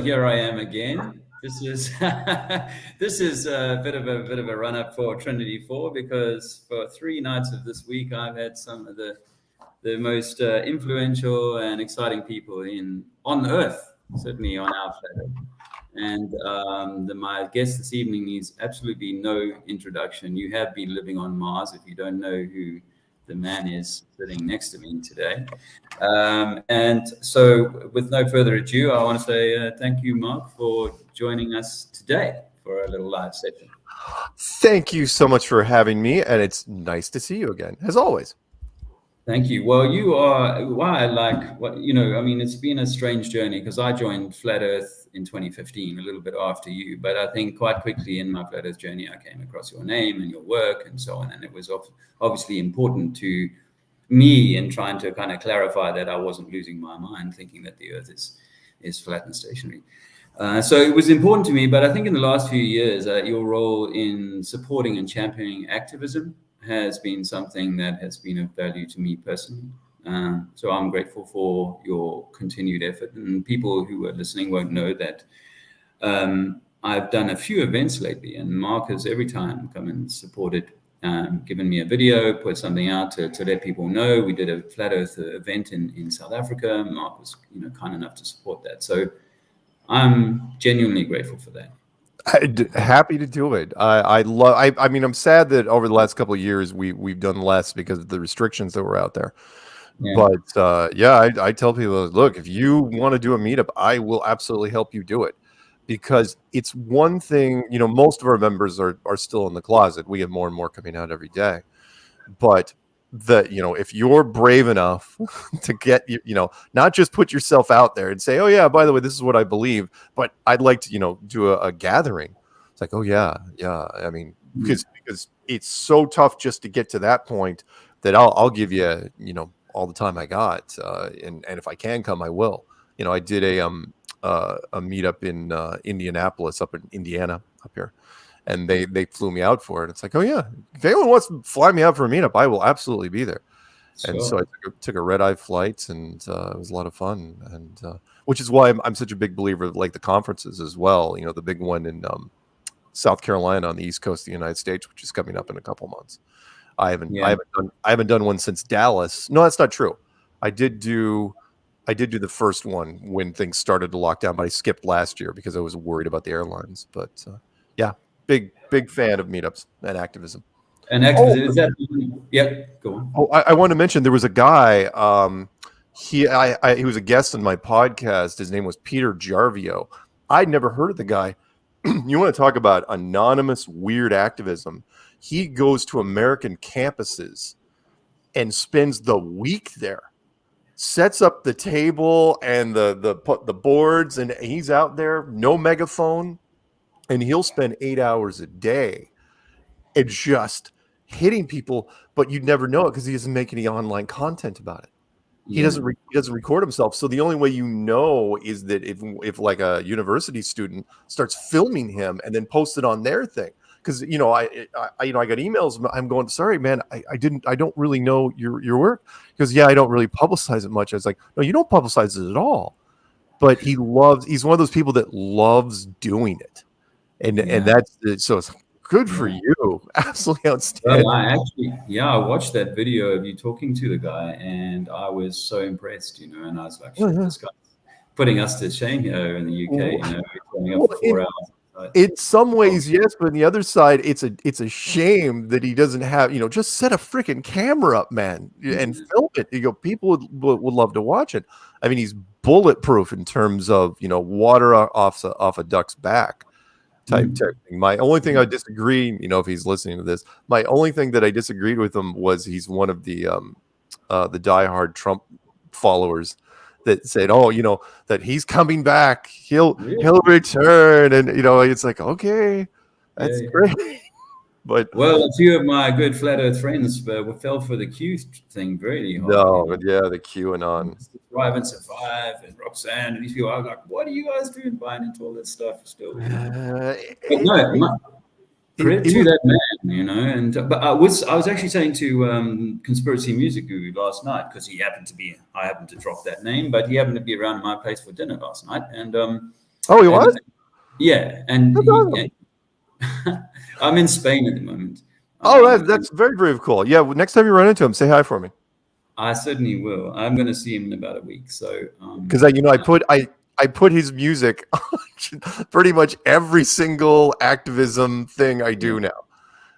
here I am again. This is this is a bit of a run up for Trinity 4 because for 3 nights of this week I've had some of the most influential and exciting people in on Earth, certainly on our planet. And my guest this evening needs absolutely no introduction. You have been living on Mars if you don't know who the man is sitting next to me today. And so, with no further ado, I want to say thank you, Mark, for joining us today for a little live session. Thank you so much for having me, and it's nice to see you again, as always. Thank you. Well, you are why I like what I mean, it's been a strange journey because I joined Flat Earth in 2015, a little bit after you. But I think quite quickly in my Flat Earth journey, I came across your name and your work and so on, and it was obviously important to me in trying to kind of clarify that I wasn't losing my mind, thinking that the Earth is flat and stationary. So it was important to me. But I think in the last few years, your role in supporting and championing activism has been something that has been of value to me personally. So I'm grateful for your continued effort. And people who are listening won't know that I've done a few events lately, and Mark has every time come and supported, given me a video, put something out to let people know. We did a Flat Earth event in South Africa. Mark was kind enough to support that. So I'm genuinely grateful for that. Happy to do it. I love. I mean, I'm sad that over the last couple of years we've done less because of the restrictions that were out there. Yeah. But I tell people, look, if you want to do a meetup, I will absolutely help you do it, because it's one thing. Most of our members are still in the closet. We have more and more coming out every day, but if you're brave enough to get, not just put yourself out there and say, oh yeah, by the way, this is what I believe, but I'd like to, do a gathering. It's like, oh yeah. I mean, because it's so tough just to get to that point that I'll give you, all the time I got. And if I can come, I will. I did a meetup in Indianapolis, up in Indiana, up here. And they flew me out for it. It's like, oh yeah, if anyone wants to fly me out for a meetup, I will absolutely be there. Sure. And so I took a red-eye flight, and it was a lot of fun. And which is why I'm such a big believer of like the conferences as well. The big one in South Carolina on the East Coast of the United States, which is coming up in a couple months. I haven't done one since Dallas. No, that's not true. I did do the first one when things started to lock down, but I skipped last year because I was worried about the airlines. But yeah. Big fan of meetups and activism. And activism is that? Yeah, go on. Oh, I want to mention there was a guy. He was a guest on my podcast. His name was Peter Jarvio. I'd never heard of the guy. You want to talk about anonymous weird activism? He goes to American campuses and spends the week there. Sets up the table and the boards, and he's out there, no megaphone. And he'll spend 8 hours a day and just hitting people, but you'd never know it because he doesn't make any online content about it. He doesn't record himself. So the only way is that if like a university student starts filming him and then posts it on their thing. Because I got emails. I'm going, sorry, man, I don't really know your work. Because I don't really publicize it much. I was like, no, you don't publicize it at all. But he's one of those people that loves doing it. And that's so it's good for you. Absolutely outstanding. Well, I watched that video of you talking to the guy, and I was so impressed, and I was like, this guy's putting us to shame here in the UK, turning up for 4 hours. In some ways, yes, but on the other side, it's a shame that he doesn't have, just set a freaking camera up, man, and film it. People would love to watch it. I mean, he's bulletproof in terms of, water off a duck's back. Type thing. My only thing I disagree, if he's listening to this, my only thing that I disagreed with him was he's one of the diehard Trump followers that said, that he's coming back, he'll return, and it's like, okay, that's great. But a few of my good Flat Earth friends fell for the Q thing very hard. The QAnon. Thrive and Survive and Roxanne and these people. I was like, what are you guys doing buying into all that stuff still? But no, credit to that man, but I was actually saying to Conspiracy Music Guru last night, because I happened to drop that name, but he happened to be around my place for dinner last night, and Oh, he And was? yeah, and That's awesome. I'm in Spain at the moment. Oh, that's very, very cool. Yeah, well, next time you run into him, say hi for me. I certainly will. I'm going to see him in about a week. So, Because I put his music on pretty much every single activism thing I yeah, do now.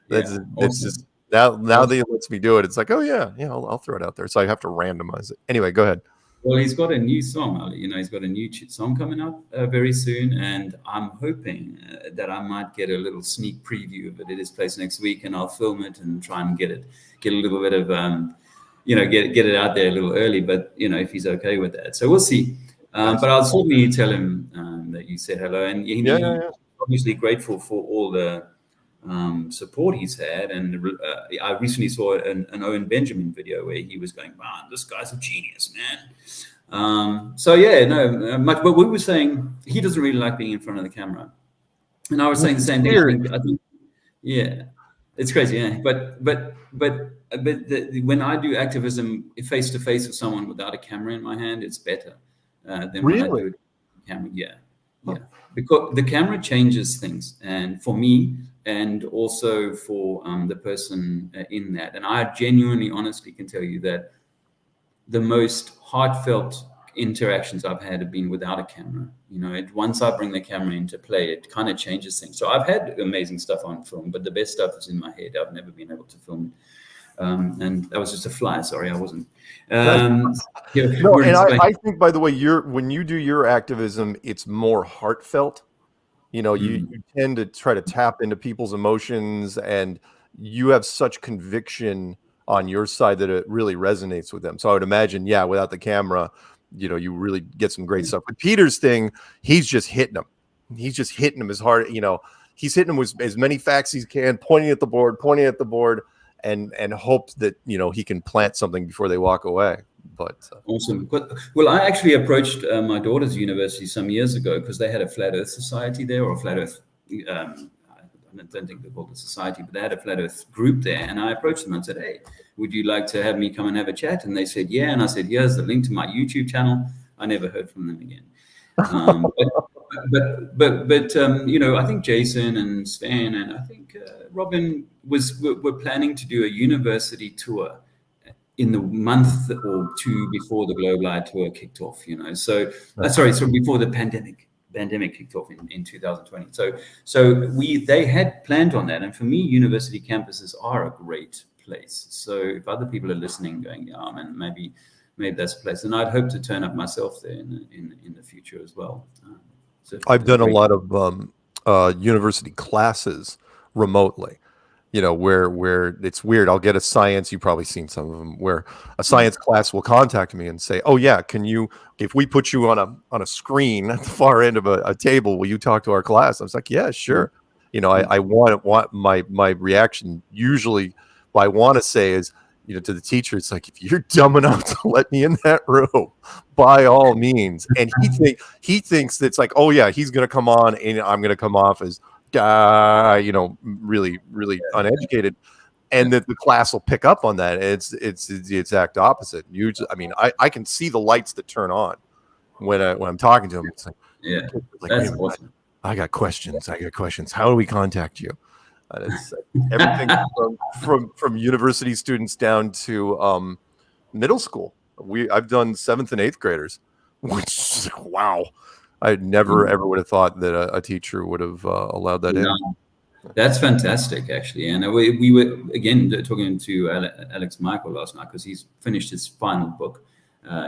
That's just awesome. now that Awesome. he lets me do it, it's like, oh yeah, I'll throw it out there. So I have to randomize it. Anyway, go ahead. Well, he's got a new song. He's got a new song coming out very soon, and I'm hoping that I might get a little sneak preview of it at his place next week, and I'll film it and try and get a little bit of, get it out there a little early. But if he's okay with that, so we'll see. Nice. But I'll certainly tell him that you said hello, and Yeah. he's obviously grateful for all the support he's had. And I recently saw an Owen Benjamin video where he was going, "Man, this guy's a genius, man." So yeah, no, much. But we were saying he doesn't really like being in front of the camera, and I was saying the same thing. I think, yeah, it's crazy, yeah. But when I do activism face to face with someone without a camera in my hand, it's better than when I Really? do it with a camera. Yeah, Huh. yeah, because the camera changes things, and for me, and also for the person in that. And I genuinely, honestly can tell you that the most heartfelt interactions I've had have been without a camera. Once I bring the camera into play, it kind of changes things. So I've had amazing stuff on film, but the best stuff is in my head. I've never been able to film it. And that was just a fly. Sorry, I wasn't. No, and I think, by the way, when you do your activism, it's more heartfelt. You tend to try to tap into people's emotions, and you have such conviction on your side that it really resonates with them. So I would imagine, yeah, without the camera, you really get some great stuff. With Peter's thing, he's just hitting them. He's just hitting them as hard. He's hitting them with as many facts as he can, pointing at the board, and hopes that he can plant something before they walk away. But awesome. Well, I actually approached my daughter's university some years ago because they had a Flat Earth Society there, or a Flat Earth. I don't think they called it a society, but they had a Flat Earth group there. And I approached them and said, "Hey, would you like to have me come and have a chat?" And they said, "Yeah." And I said, "Here's the link to my YouTube channel." I never heard from them again. But I think Jason and Stan and I think Robin were planning to do a university tour in the month or two before the Global Eye tour kicked off. So before the pandemic kicked off in 2020. So they had planned on that, and for me, university campuses are a great place. So if other people are listening, going, "Yeah, man, maybe that's a place," and I'd hope to turn up myself there in the future as well. I've done a lot of university classes remotely. Where it's weird. I'll get a science, you've probably seen some of them, where a science class will contact me and say, "Oh yeah, if we put you on a screen at the far end of a table, will you talk to our class?" I was like, "Yeah, sure." I want my reaction usually, what I want to say is, to the teacher, it's like, if you're dumb enough to let me in that room, by all means. And he thinks that's like, oh yeah, he's going to come on and I'm going to come off as really, really uneducated, and that the class will pick up on that. It's the exact opposite. I can see the lights that turn on when I'm talking to him. It's like, that's awesome. I got questions. How do we contact you? It's everything from university students down to middle school. I've done 7th and 8th graders, which is like, wow. I never ever would have thought that a teacher would have allowed that in. That's fantastic, actually. And we were again talking to Alex Michael last night because he's finished his final book.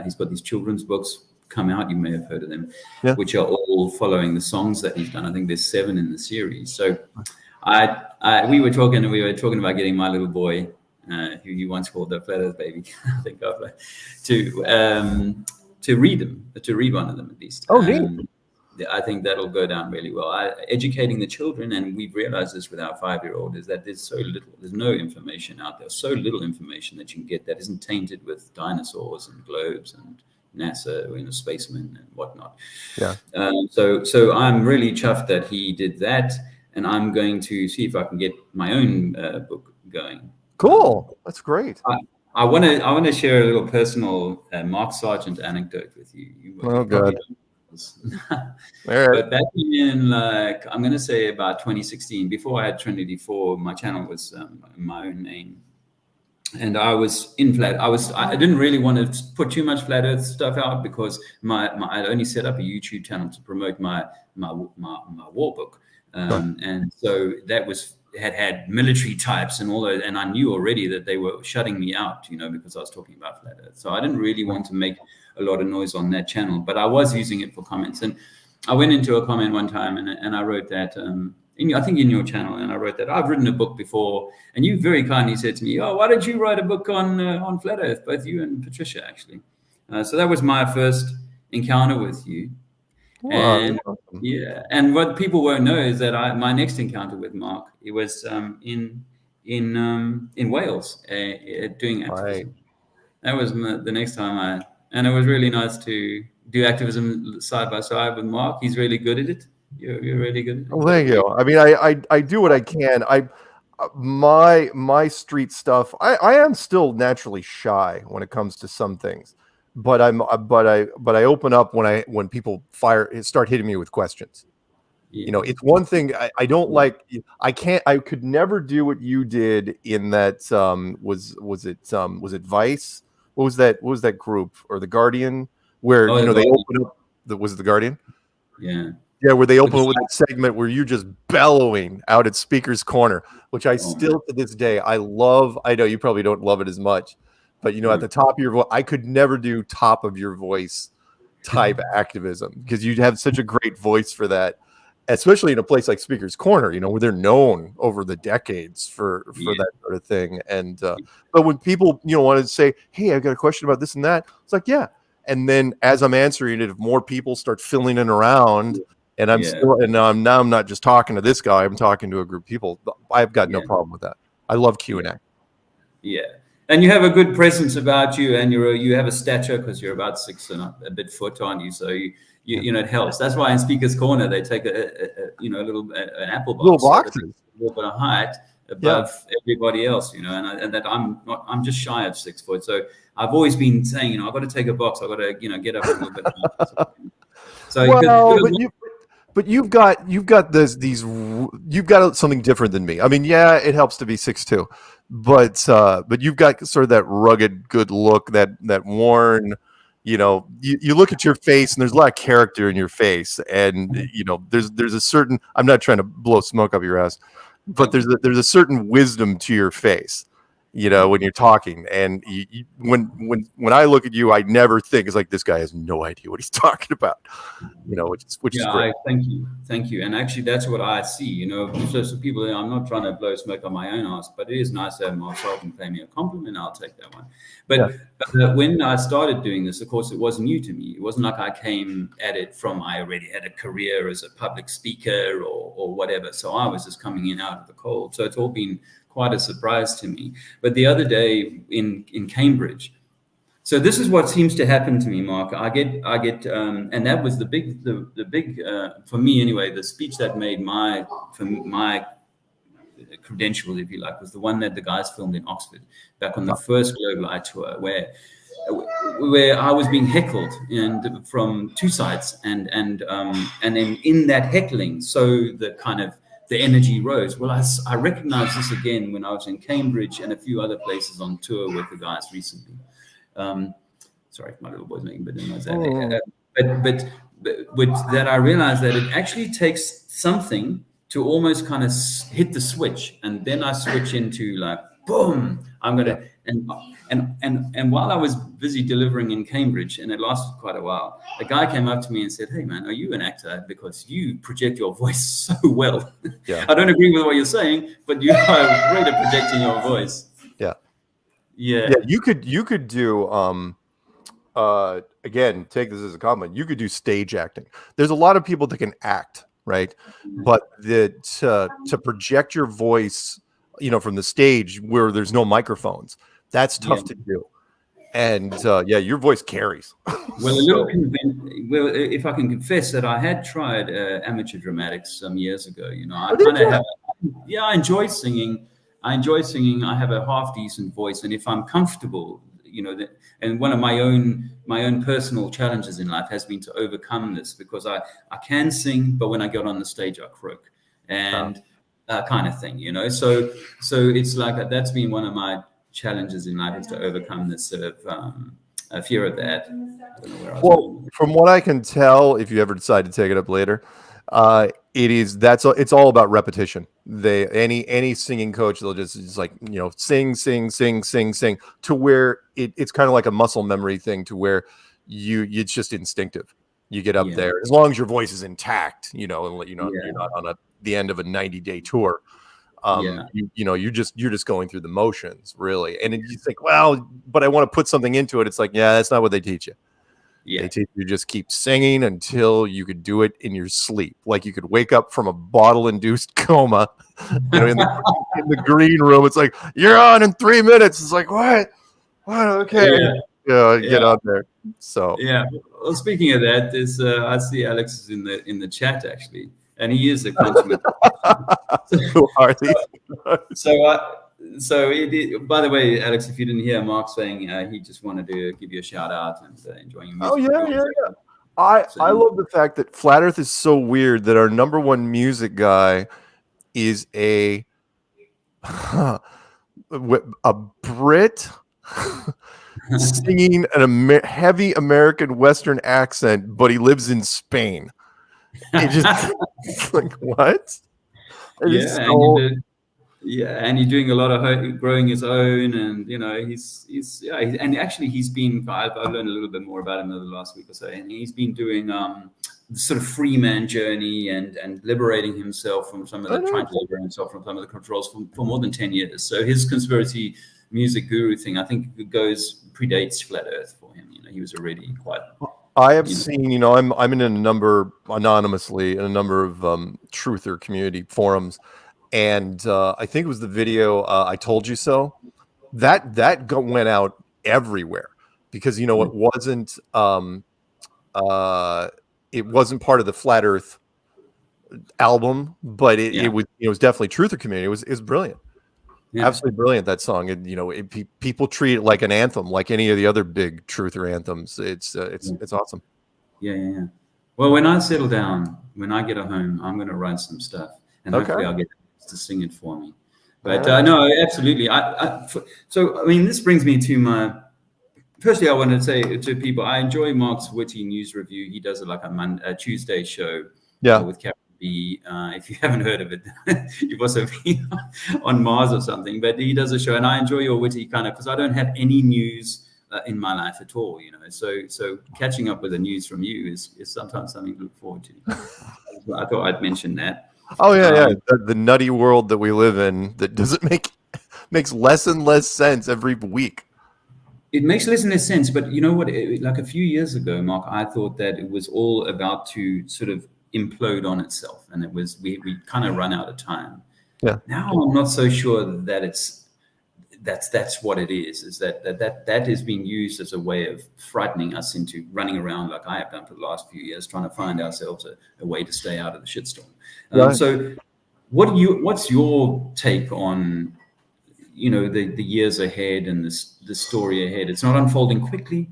He's got these children's books come out. You may have heard of them, which are all following the songs that he's done. I think there's 7 in the series. So we were talking about getting my little boy, who you once called the Flat Earth baby, I think, to read one of them at least. Oh, neat. I think that'll go down really well. Educating the children, and we've realized this with our 5-year-old, is that there's no information out there, so little information that you can get that isn't tainted with dinosaurs and globes and NASA, spacemen and whatnot. Yeah. So I'm really chuffed that he did that, and I'm going to see if I can get my own book going. Cool. That's great. I want to share a little personal Mark Sargent anecdote with you. Oh, God. But back in, like, I'm going to say about 2016, before I had Trinity 4, my channel was my own name. And I was in I didn't really want to put too much flat earth stuff out because I only set up a YouTube channel to promote my war book. And so that had military types and all those, and I knew already that they were shutting me out, because I was talking about flat earth. So I didn't really want to make a lot of noise on that channel, but I was using it for comments. And I went into a comment one time and I wrote that, I think in your channel, and I wrote that I've written a book before, and you very kindly said to me, "Oh, why don't you write a book on flat earth?" Both you and Patricia, actually. So that was my first encounter with you. Wow, and yeah, and what people won't know is that my next encounter with Mark, it was in Wales doing activism. Right. That was the next time and it was really nice to do activism side by side with Mark. He's really good at it. You're really good. Well, thank you. I mean, I do what I can. My street stuff. I am still naturally shy when it comes to some things, but I open up when people start hitting me with questions. Yeah. It's one thing I don't like. I could never do what you did in that. Was it Vice? What was that group or the Guardian where they open up? Was it the Guardian? Yeah. Yeah, where they open with that segment where you're just bellowing out at Speaker's Corner, which I still to this day I love. I know you probably don't love it as much, but at the top of your voice, I could never do top of your voice type activism because you'd have such a great voice for that, especially in a place like Speaker's Corner, where they're known over the decades for that sort of thing. And but when people wanted to say, "Hey, I've got a question about this and that," it's like, yeah. And then as I'm answering it, if more people start filling in around. And I'm now I'm not just talking to this guy. I'm talking to a group of people. I've got no problem with that. I love Q&A. Yeah, and you have a good presence about you, and you have a stature because you're about 6 and a bit foot, aren't you? So you it helps. That's why in Speaker's Corner they take a little an apple box, little boxes, a little bit of height above everybody else, and that I'm just shy of 6 foot. So I've always been saying, I've got to take a box. I've got to get up a little bit. So But you've got you've got something different than me. I mean, yeah, it helps to be 6'2", but you've got sort of that rugged, good look, that worn. You look at your face, and there's a lot of character in your face, and there's a certain. I'm not trying to blow smoke up your ass, but there's a certain wisdom to your face. When you're talking, and when I look at you, I never think it's like this guy has no idea what he's talking about, which is great. Thank you, and actually that's what I see. So people, I'm not trying to blow smoke on my own ass, but it is nice to have Mark Sargent pay me a compliment. I'll take that one. But when I started doing this, of course, it was new to me. It wasn't like I came at it from I already had a career as a public speaker or whatever. So I was just coming in out of the cold. So it's all been quite a surprise to me. But the other day in Cambridge, so this is what seems to happen to me, Mark. I get, and that was the big for me anyway. The speech that made my credential, if you like, was the one that the guys filmed in Oxford back on the first Global Eye tour, where I was being heckled and from two sides, and then in that heckling, so the energy rose. Well, I recognized this again when I was in Cambridge and a few other places on tour with the guys recently. Sorry, my little boy's making a bit of noise. But with that, I realized that it actually takes something to almost kind of hit the switch, and then I switch into like, boom, I'm gonna. And while I was busy delivering in Cambridge, and it lasted quite a while, a guy came up to me and said, "Hey man, are you an actor? Because you project your voice so well." Yeah. I don't agree with what you're saying, but you are great at projecting your voice. Yeah. You could do again, take this as a compliment. You could do stage acting. There's a lot of people that can act, right? But to project your voice, from the stage where there's no microphones, that's tough to do. And your voice carries. Well, if I can confess that I had tried amateur dramatics some years ago. I enjoy singing. I have a half decent voice, and if I'm comfortable, and one of my own personal challenges in life has been to overcome this, because I can sing, but when I get on the stage I croak, and kind of thing, so it's like that's been one of my challenges in life, is to overcome this sort of fear of that. I don't know where I was going. From what I can tell, if you ever decide to take it up later, it's all about repetition. Any singing coach, they'll just like, sing to where it's kind of like a muscle memory thing, to where it's just instinctive. You get up there, as long as your voice is intact, and you're not on the end of a 90-day tour. You're just going through the motions, really. And you think, well, but I want to put something into it. It's like, that's not what they teach you. They teach you just keep singing until you could do it in your sleep. Like you could wake up from a bottle-induced coma, in the green room. It's like, you're on in 3 minutes. It's like, what? Okay. Get on there. So Well, speaking of that, I see Alex is in the chat actually, and he is a consummate. Who are these? By the way, Alex, if you didn't hear Mark saying, he just wanted to give you a shout out and enjoying your music. Oh yeah. I love the fact that Flat Earth is so weird that our number one music guy is a Brit singing a heavy American Western accent, but he lives in Spain. It just like, what? And he's doing a lot of growing his own, and and actually he's been. I've learned a little bit more about him over the last week or so, and he's been doing sort of free man journey and liberating himself from trying to liberate himself from some of the controls for more than 10 years. So his conspiracy music guru thing, I think, predates Flat Earth for him. He was already quite. I have seen, I'm in a number anonymously in a number of truther community forums, and I think it was the video "I Told You So." That went out everywhere because it wasn't part of the Flat Earth album, but it was definitely truther community. It was brilliant. Yeah. Absolutely brilliant, that song. And people treat it like an anthem, like any of the other big truther anthems. It's awesome. Yeah. Well, when I settle down, when I get home, I'm going to write some stuff, and hopefully I'll get to sing it for me. But no, absolutely. This brings me to my. Firstly, I want to say to people, I enjoy Mark's witty news review. He does it like a Tuesday show. With Captain. If you haven't heard of it, you've also been on Mars or something. But he does a show, and I enjoy your witty kind of, because I don't have any news in my life at all. So catching up with the news from you is sometimes something to look forward to. I thought I'd mention that. Oh yeah. The nutty world that we live in that doesn't makes less and less sense every week. It makes less and less sense, but you know what? Like a few years ago, Mark, I thought that it was all about to sort of implode on itself, and it was we kind of run out of time. Now I'm not so sure that that's what it is that is being used as a way of frightening us into running around like I have done for the last few years, trying to find ourselves a way to stay out of the shitstorm. So what's your take on the years ahead and the story ahead? It's not unfolding quickly.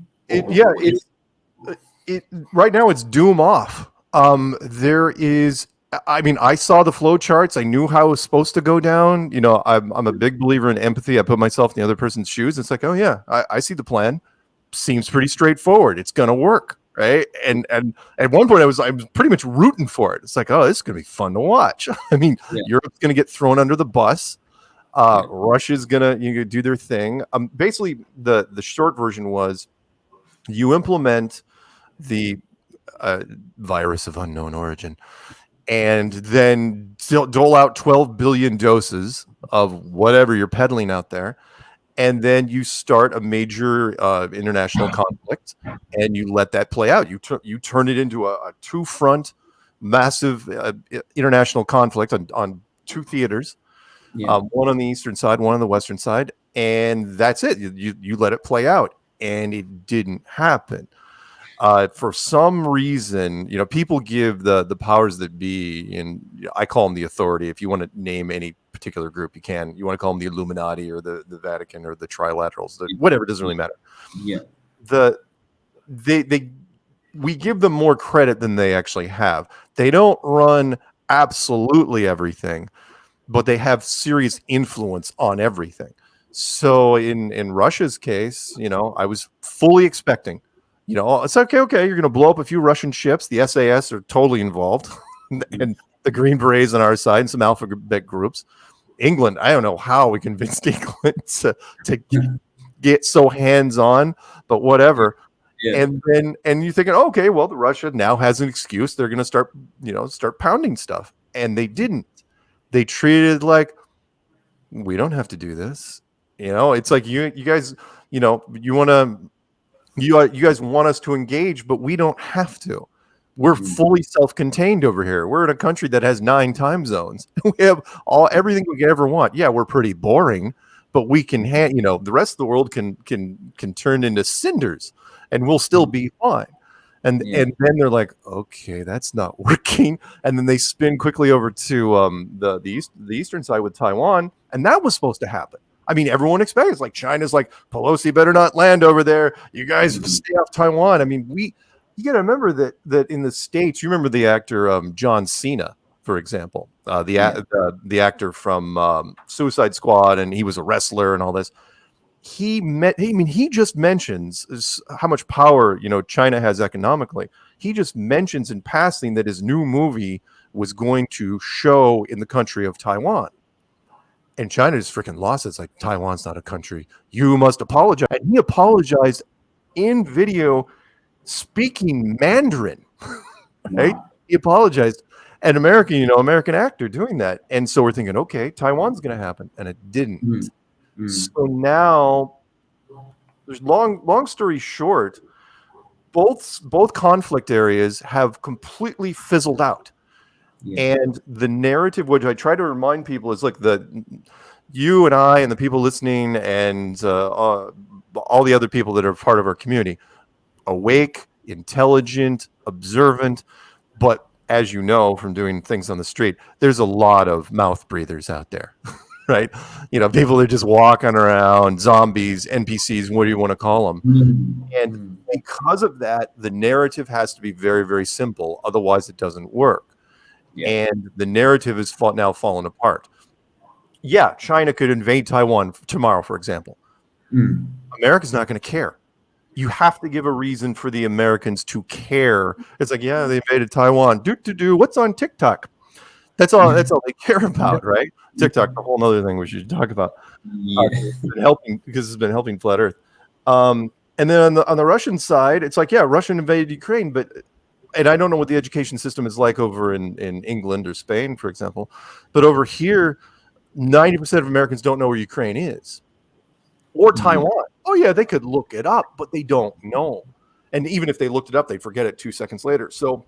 Right now it's doom off. There is, I saw the flow charts. I knew how it was supposed to go down. I'm a big believer in empathy. I put myself in the other person's shoes. It's like, oh yeah, I see the plan. Seems pretty straightforward. It's going to work. Right. And at one point I was pretty much rooting for it. It's like, oh, this is going to be fun to watch. Europe's going to get thrown under the bus. Russia's going to do their thing. Basically the short version was you implement the virus of unknown origin, and then dole out 12 billion doses of whatever you're peddling out there, and then you start a major international conflict, and you let that play out. You turn it into a two-front, massive international conflict on two theaters, one on the eastern side, one on the western side, and that's it. You let it play out, and it didn't happen. For some reason, people give the powers that be, and I call them the authority. If you want to name any particular group. You want to call them the Illuminati or the Vatican or the Trilaterals, whatever, it doesn't really matter. Yeah. We give them more credit than they actually have. They don't run absolutely everything, but they have serious influence on everything. So in Russia's case, I was fully expecting, it's okay, you're going to blow up a few Russian ships. The SAS are totally involved, and the Green Berets on our side, and some alphabet groups. England, I don't know how we convinced England to get so hands-on, but whatever. Yeah. And you're thinking, okay, well, the Russia now has an excuse. They're going to start pounding stuff, and they didn't. They treated it like, we don't have to do this. It's like you guys, you guys want us to engage, but we don't have to. We're fully self-contained over here. We're in a country that has 9 time zones. We have everything we could ever want. Yeah, we're pretty boring, but we can the rest of the world can turn into cinders, and we'll still be fine. And then they're like, okay, that's not working. And then they spin quickly over to the eastern side with Taiwan, and that was supposed to happen. I mean, everyone expects, like, China's like, Pelosi better not land over there. You guys stay off Taiwan. I mean, you got to remember that in the States, you remember the actor John Cena, for example, the actor from Suicide Squad, and he was a wrestler and all this. He just mentions how much power China has economically. He just mentions in passing that his new movie was going to show in the country of Taiwan, and China just freaking lost it. It's like, Taiwan's not a country. You must apologize. And he apologized in video, speaking Mandarin. Right? He apologized. An American actor doing that, and so we're thinking, okay, Taiwan's going to happen, and it didn't. So now, there's long story short, both conflict areas have completely fizzled out. Yeah. And the narrative, which I try to remind people, is like you and I and the people listening and all the other people that are part of our community, awake, intelligent, observant, but as you know from doing things on the street, there's a lot of mouth breathers out there. Right? People that are just walking around, zombies, NPCs, what do you want to call them? And because of that, the narrative has to be very, very simple. Otherwise, it doesn't work. Yeah. And the narrative is now fallen apart. Yeah, China could invade Taiwan tomorrow, for example. America's not going to care. You have to give a reason for the Americans to care. It's like, yeah, they invaded Taiwan. What's on TikTok? That's all they care about, right? TikTok, a whole other thing we should talk about. It's been helping Flat Earth. And then on the Russian side, it's like, yeah, Russia invaded Ukraine, and I don't know what the education system is like over in England or Spain, for example, but over here, 90% of Americans don't know where Ukraine is, or Taiwan. Oh yeah, they could look it up, but they don't know. And even if they looked it up, they forget it 2 seconds later. So.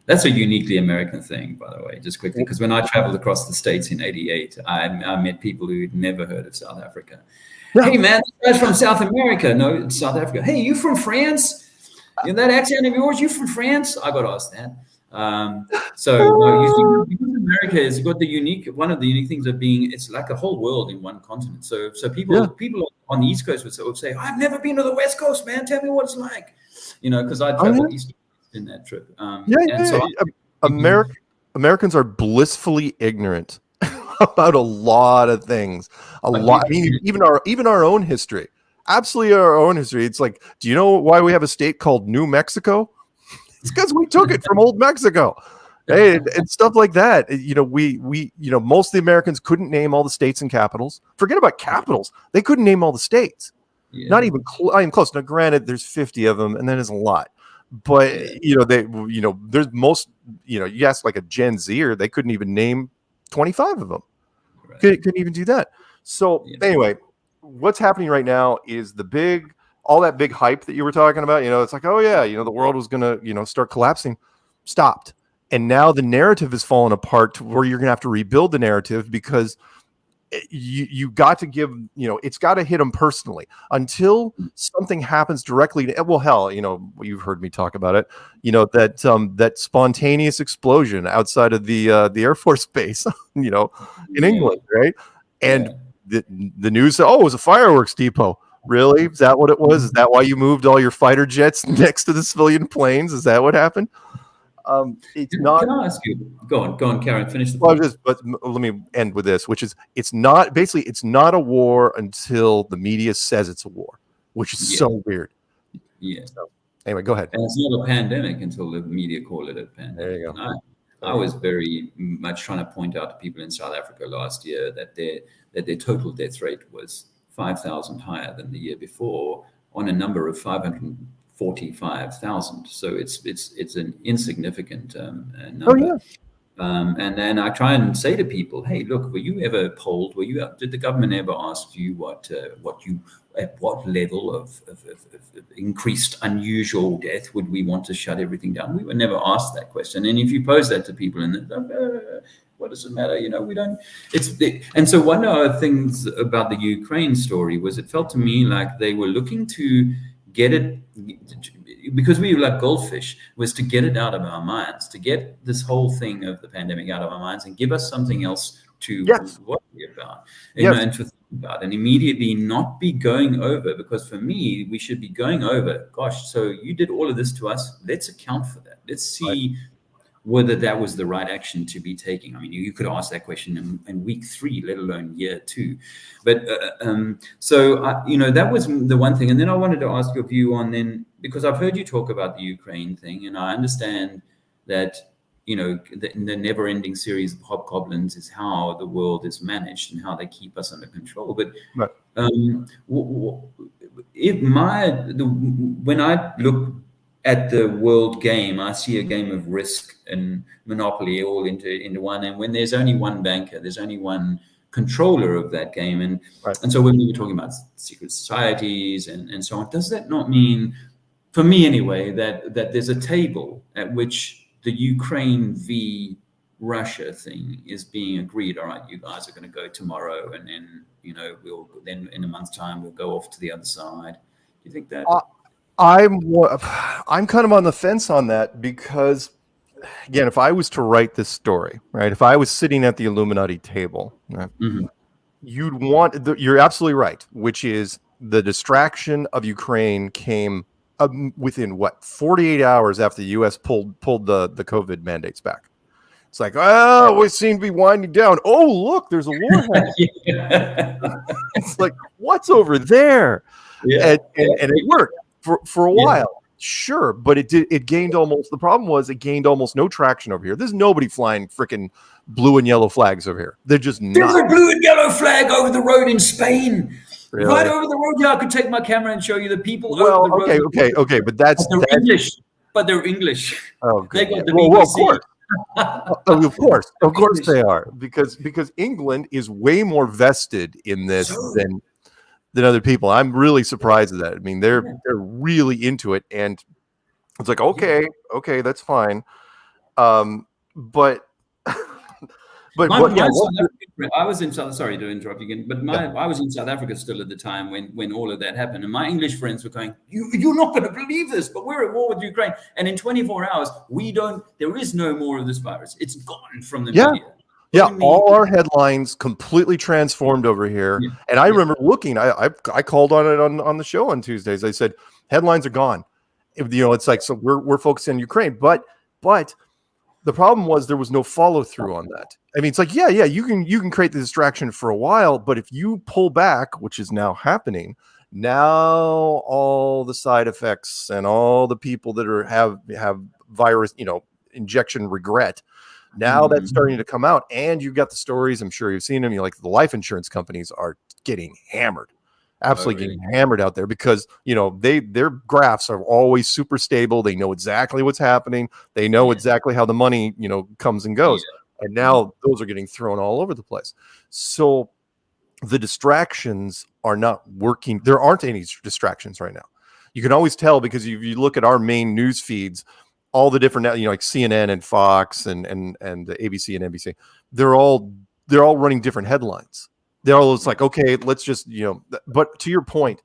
That's a uniquely American thing, by the way, just quickly, because when I traveled across the States in '88, I met people who'd never heard of South Africa. Yeah. Hey, man, this guy's from South America. No, it's South Africa. Hey, you from France? That accent of yours, you from France? I got asked that. America has got one of the unique things of being, it's like a whole world in one continent. So people on the East Coast would say, I've never been to the West Coast, man. Tell me what it's like. Because I traveled East Coast in that trip. Americans are blissfully ignorant about a lot of things. I mean, even our own history. Absolutely our own history. It's like, do you know why we have a state called New Mexico? It's because we took it from old Mexico. Hey, and stuff like that. Most of the Americans couldn't name all the states and capitals. Forget about capitals. They couldn't name all the states. Yeah. Not even close. Now, granted, there's 50 of them, and that is a lot. But there's most. You ask like a Gen Zer, they couldn't even name 25 of them. Right. Couldn't even do that. So anyway, what's happening right now is all that big hype that you were talking about. It's like, oh yeah, the world was gonna start collapsing, stopped, and now the narrative has fallen apart to where you're gonna have to rebuild the narrative because you got to give, it's got to hit them personally until something happens directly to, well, hell, you've heard me talk about it, that spontaneous explosion outside of the Air Force Base, in England, right? And the news said, oh, it was a fireworks depot. Really? Is that what it was? Is that why you moved all your fighter jets next to the civilian planes? Is that what happened? It's not. Can I ask you? Go on, Karen. Finish the point. But let me end with this, which is it's not a war until the media says it's a war, which is so weird. Yeah. So, anyway, go ahead. And it's not a pandemic until the media call it a pandemic. There you go. I was very much trying to point out to people in South Africa last year that their total death rate was 5,000 higher than the year before on a number of 545,000. So it's an insignificant number. Oh, yeah. And then I try and say to people, hey, look, were you ever polled? Did the government ever ask you at what level of increased unusual death would we want to shut everything down? We were never asked that question. And if you pose that to people, and what does it matter? We don't. And so one of the things about the Ukraine story was it felt to me like they were looking to get it, because we were like goldfish, was to get it out of our minds, to get this whole thing of the pandemic out of our minds and give us something else to worry about, and to think about, and immediately not be going over. Because for me, we should be going over, gosh, so you did all of this to us. Let's account for that. Let's see whether that was the right action to be taking. I mean, you could ask that question in week 3, let alone year 2. But so that was the one thing. And then I wanted to ask your view on then, because I've heard you talk about the Ukraine thing, and I understand that, the never-ending series of hobgoblins is how the world is managed and how they keep us under control. But when I look at the world game, I see a game of risk and monopoly all into one. And when there's only one banker, there's only one controller of that game. And so when we were talking about secret societies and so on, does that not mean, for me anyway, that there's a table at which the Ukraine v. Russia thing is being agreed? All right, you guys are going to go tomorrow, and then we'll then in a month's time we'll go off to the other side. Do you think that? I'm kind of on the fence on that, because, again, if I was to write this story, right, if I was sitting at the Illuminati table, right, you'd want, you're absolutely right, which is the distraction of Ukraine came within 48 hours after the U.S. pulled the COVID mandates back. It's like, we seem to be winding down. Oh, look, there's a war happening. It's like, what's over there? And it worked. For a while, sure, but it gained almost, the problem was it gained almost no traction over here. There's nobody flying freaking blue and yellow flags over here. They're just There's a blue and yellow flag over the road in Spain. Really? Right over the road. Yeah, I could take my camera and show you the people over the road. Okay, but that's English. But they're English. Oh, good. They got the BBC. Of course they are, because England is way more vested in this than other people. I'm really surprised at that. I mean, they're really into it, and it's like, okay, that's fine. But I was in South. Sorry to interrupt you again, but I was in South Africa still at the time when all of that happened, and my English friends were going, "You're not going to believe this, but we're at war with Ukraine, and in 24 hours, there is no more of this virus. It's gone from the media." Yeah, all our headlines completely transformed over here. Yeah. And I remember looking, I called on it on the show on Tuesdays. I said, headlines are gone. It's like, so we're focusing on Ukraine. But the problem was there was no follow through on that. I mean, it's like, you can create the distraction for a while, but if you pull back, which is now happening, now all the side effects and all the people that have virus, injection regret, now that's starting to come out, and you've got the stories. I'm sure you've seen them. Like the life insurance companies are getting hammered, absolutely getting hammered out there, because their graphs are always super stable. They know exactly what's happening. They know exactly how the money comes and goes. And now those are getting thrown all over the place. So the distractions are not working. There aren't any distractions right now. You can always tell, because if you look at our main news feeds, all the different, like CNN and Fox and the ABC and NBC, they're all running different headlines. They're always like, okay, let's just, but to your point,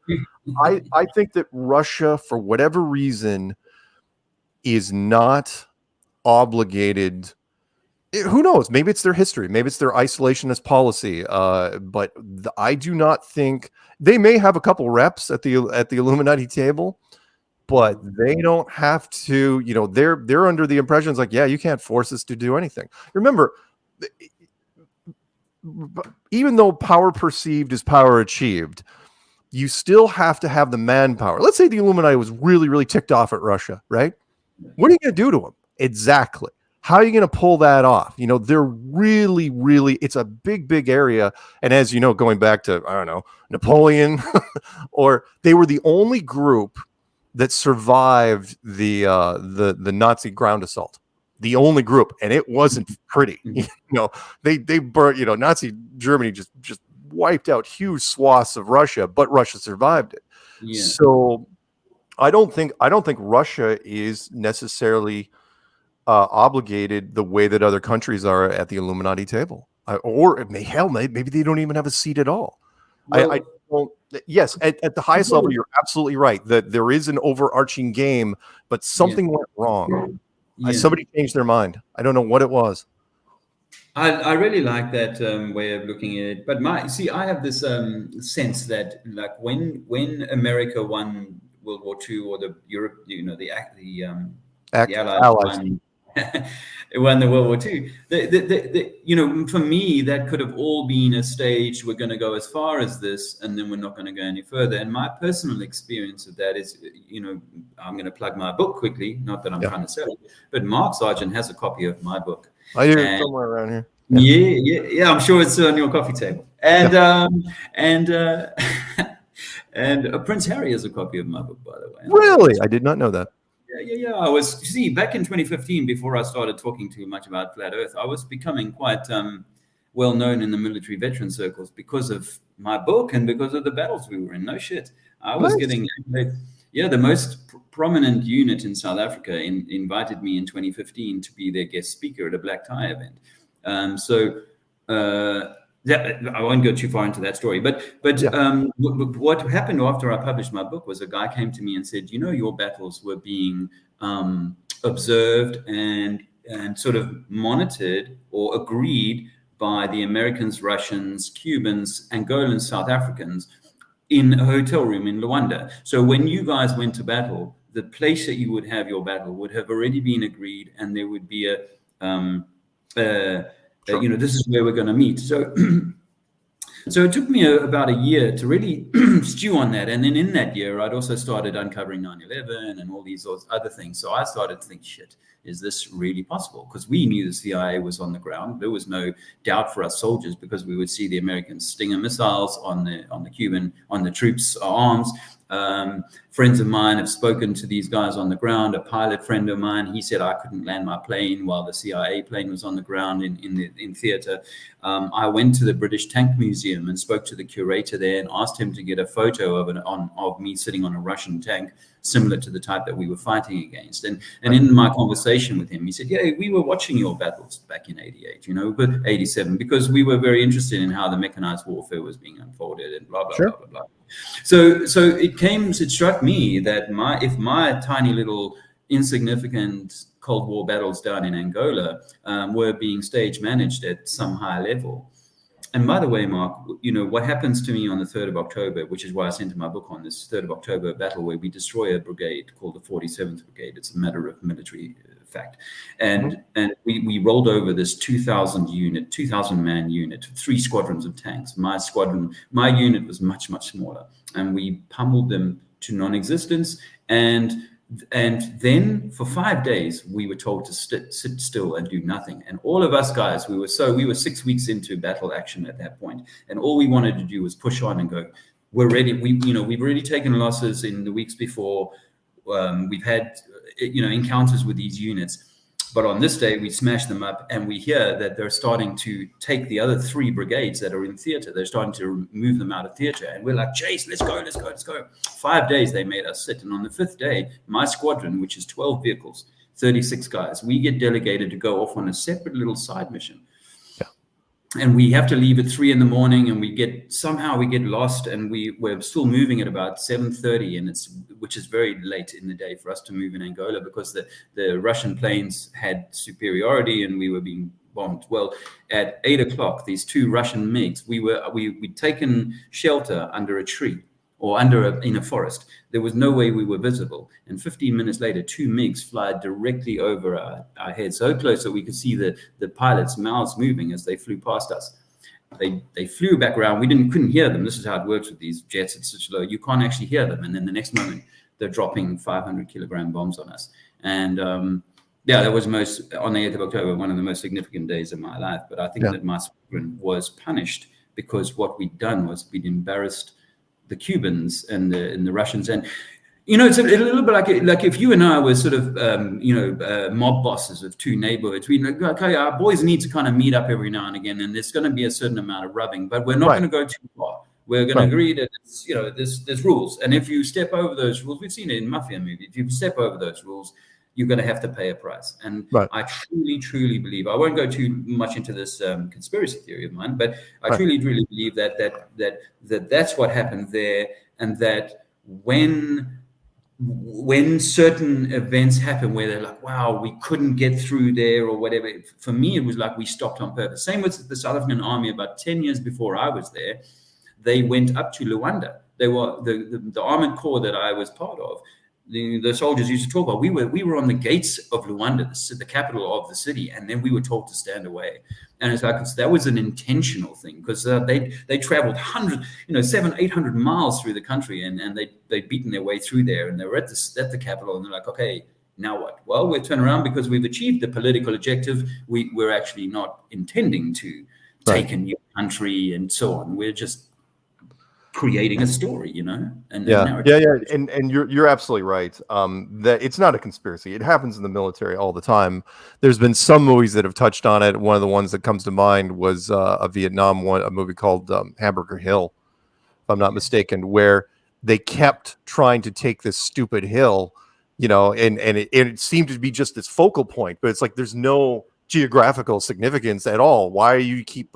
I think that Russia, for whatever reason, is not obligated. Who knows? Maybe it's their history. Maybe it's their isolationist policy. But I do not think they may have a couple reps at the Illuminati table, but they don't have to. They're under the impression it's like, yeah, you can't force us to do anything. Remember, even though power perceived is power achieved, you still have to have the manpower. Let's say the Illuminati was really, really ticked off at Russia, right? What are you going to do to them? Exactly. How are you going to pull that off? They're really, really, it's a big, big area. And as you know, going back to, I don't know, Napoleon, or they were the only group that survived the Nazi ground assault. The only group, and it wasn't pretty. They burned, Nazi Germany just wiped out huge swaths of Russia, but Russia survived it. Yeah. So I don't think Russia is necessarily obligated the way that other countries are at the Illuminati table, maybe they don't even have a seat at all. Well, I don't. Yes, at the highest level, you're absolutely right that there is an overarching game, but something went wrong. Yeah. Somebody changed their mind. I don't know what it was. I really like that way of looking at it. But I have this sense that, like, when America won World War II, or the Europe, the Allies won the World War II. For me, that could have all been a stage. We're going to go as far as this, and then we're not going to go any further. And my personal experience of that is, I'm going to plug my book quickly. Not that I'm trying to sell it, but Mark Sargent has a copy of my book. I hear it somewhere around here. Yeah. I'm sure it's on your coffee table. And and Prince Harry has a copy of my book, by the way. Really, I did not know that. Yeah. I was back in 2015, before I started talking too much about flat Earth, I was becoming quite well known in the military veteran circles because of my book and because of the battles we were in. No shit, I was getting. Yeah, the most prominent unit in South Africa invited me in 2015 to be their guest speaker at a black tie event. I won't go too far into that story, but what happened after I published my book was a guy came to me and said, your battles were being observed and sort of monitored or agreed by the Americans, Russians, Cubans, Angolans, South Africans, in a hotel room in Luanda. So when you guys went to battle, the place that you would have your battle would have already been agreed, and there would be this is where we're going to meet. So so it took me about a year to really stew on that. And then in that year, I'd also started uncovering 9/11 and all these other things. So I started to think, shit, is this really possible? Because we knew the CIA was on the ground. There was no doubt for us soldiers, because we would see the American Stinger missiles on the troops' arms. Friends of mine have spoken to these guys on the ground. A pilot friend of mine, he said I couldn't land my plane while the CIA plane was on the ground in theater. I went to the British Tank Museum and spoke to the curator there and asked him to get a photo of me sitting on a Russian tank, similar to the type that we were fighting against. And in my conversation with him, he said, yeah, we were watching your battles back in 88, but 87, because we were very interested in how the mechanized warfare was being unfolded and blah, blah, blah, blah, blah. So it struck me that if my tiny little insignificant Cold War battles down in Angola were being stage managed at some high level. And by the way, Mark, what happens to me on the 3rd of October, which is why I sent my book on this 3rd of October battle, where we destroy a brigade called the 47th Brigade. It's a matter of military fact. And we rolled over this 2,000 man unit, 3 squadrons of tanks. My unit was much, much smaller. And we pummeled them to non-existence. And then for 5 days, we were told to sit still and do nothing. And all of us guys, we were 6 weeks into battle action at that point. And all we wanted to do was push on and go, we're ready. We've already taken losses in the weeks before. We've had, encounters with these units. But on this day, we smash them up, and we hear that they're starting to take the other 3 brigades that are in theater. They're starting to move them out of theater. And we're like, Chase, let's go. 5 days they made us sit. And on the 5th day, my squadron, which is 12 vehicles, 36 guys, we get delegated to go off on a separate little side mission. Yeah. and we have to leave at 3 a.m, and we get lost, and we're still moving at about 7:30, and which is very late in the day for us to move in Angola, because the Russian planes had superiority and we were being bombed. Well, at 8 o'clock, these two Russian MiGs, we'd taken shelter under a tree, or in a forest. There was no way we were visible. And 15 minutes later, two MiGs fly directly over our heads, so close that we could see the pilots' mouths moving as they flew past us. They flew back around. We couldn't hear them. This is how it works with these jets. It's such low. You can't actually hear them. And then the next moment, they're dropping 500-kilogram bombs on us. And that was on the 8th of October, one of the most significant days of my life. But I think that my squadron was punished because what we'd done was we'd embarrassed the Cubans and the Russians. And it's a little bit like if you and I were sort of mob bosses of two neighborhoods. We okay, our boys need to kind of meet up every now and again, and there's going to be a certain amount of rubbing, but we're not going to go too far. We're going to agree that there's rules, and if you step over those rules, we've seen it in mafia movies. If you step over those rules, you're going to have to pay a price. And I truly believe, I won't go too much into this conspiracy theory of mine, but I truly believe that's what happened there, and that when certain events happen where they're like, wow, we couldn't get through there or whatever, for me, it was like we stopped on purpose. Same with the South African Army. About 10 years before I was there, they went up to Luanda. They were the armored corps that I was part of. The soldiers used to talk about, we were on the gates of Luanda, the capital of the city, and then we were told to stand away. And it's like, that was an intentional thing, because they traveled 700-800 miles through the country, and they'd beaten their way through there, and they were at the capital, and they're like, okay, now what? Well, we'll turn around because we've achieved the political objective. We're actually not intending to take a new country and so on. We're just creating a story, and you're absolutely right. That it's not a conspiracy. It happens in the military all the time. There's been some movies that have touched on it. One of the ones that comes to mind was a Vietnam one, a movie called Hamburger Hill, if I'm not mistaken, where they kept trying to take this stupid hill, and it seemed to be just this focal point, but it's like there's no geographical significance at all. Why are you keep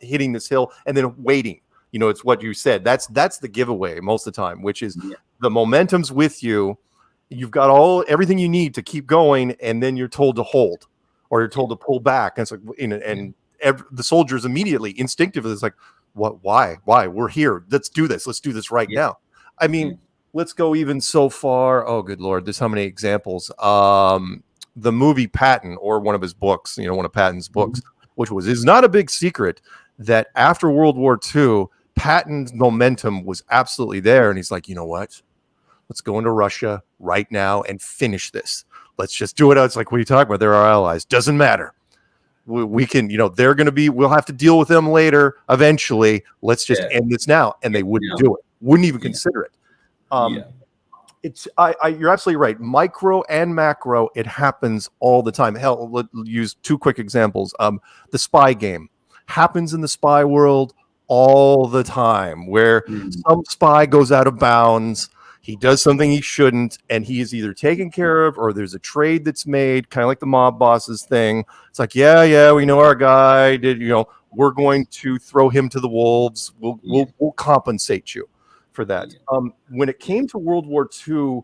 hitting this hill and then waiting? It's what you said. That's the giveaway most of the time, which is the momentum's with you. You've got everything you need to keep going, and then you're told to hold, or you're told to pull back. And it's like, the soldiers immediately, instinctively, it's like, what? Why? We're here. Let's do this. Let's do this right now. I mean, let's go even so far. Oh, good Lord! There's how many examples. The movie Patton, or one of his books, one of Patton's books, which is not a big secret that after World War II. Patton's momentum was absolutely there. And he's like, you know what? Let's go into Russia right now and finish this. Let's just do it. It's like, what are you talking about? They're our allies. Doesn't matter. We can, they're going to we'll have to deal with them later. Eventually, let's just end this now. And they wouldn't do it. Wouldn't even consider it. You're absolutely right. Micro and macro, it happens all the time. Hell, let's use two quick examples. The spy game happens in the spy world all the time, where some spy goes out of bounds, he does something he shouldn't, and he is either taken care of, or there's a trade that's made, kind of like the mob bosses thing. It's like, we know our guy did, we're going to throw him to the wolves. We'll compensate you for that. When it came to World War II,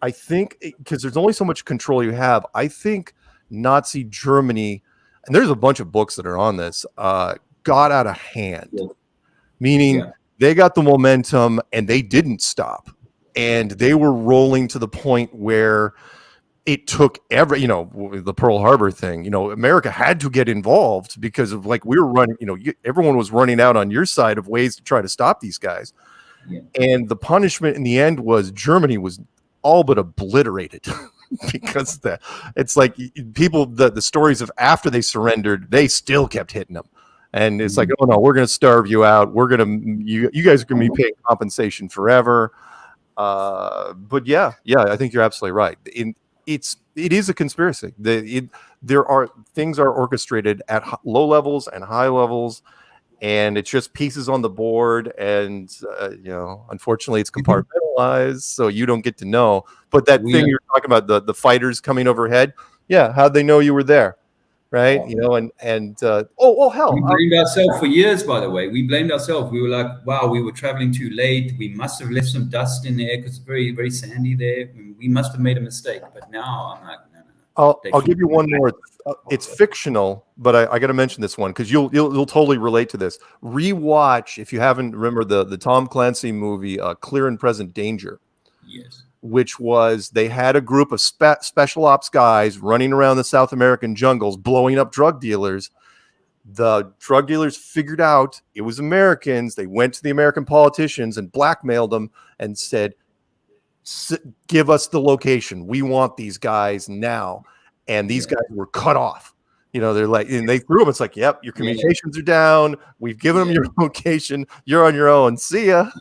I think, because there's only so much control you have, I think Nazi Germany, and there's a bunch of books that are on this, got out of hand. Meaning they got the momentum and they didn't stop, and they were rolling to the point where it took the Pearl Harbor thing. America had to get involved because of we were running. Everyone was running out on your side of ways to try to stop these guys, and the punishment in the end was Germany was all but obliterated because it's like people the stories of after they surrendered, they still kept hitting them. And it's like, oh no, we're going to starve you out. We're going to, you guys are going to be paying compensation forever. But I think you're absolutely right. It is a conspiracy. Things are orchestrated at low levels and high levels, and it's just pieces on the board. And unfortunately, it's compartmentalized, so you don't get to know. But that thing you're talking about, the fighters coming overhead, how'd they know you were there? right? You know, oh hell, We blamed ourselves for years, by the way. We blamed ourselves. We were like, wow, we were traveling too late. We must have left some dust in there because it's very, very sandy there. We must have made a mistake. But now I'm like, no, no, no. I'll give you one more. It's fictional, but I got to mention this one because you'll totally relate to this. Rewatch if you haven't remember the Tom Clancy movie, Clear and Present Danger. Yes. Which was they had a group of special ops guys running around the South American jungles blowing up drug dealers. The drug dealers figured out it was Americans. They went to the American politicians and blackmailed them and said, give us the location. We want these guys now. And these guys were cut off. You know, they're like, and they threw them. It's like, yep, your communications are down. We've given them your location. You're on your own. See ya.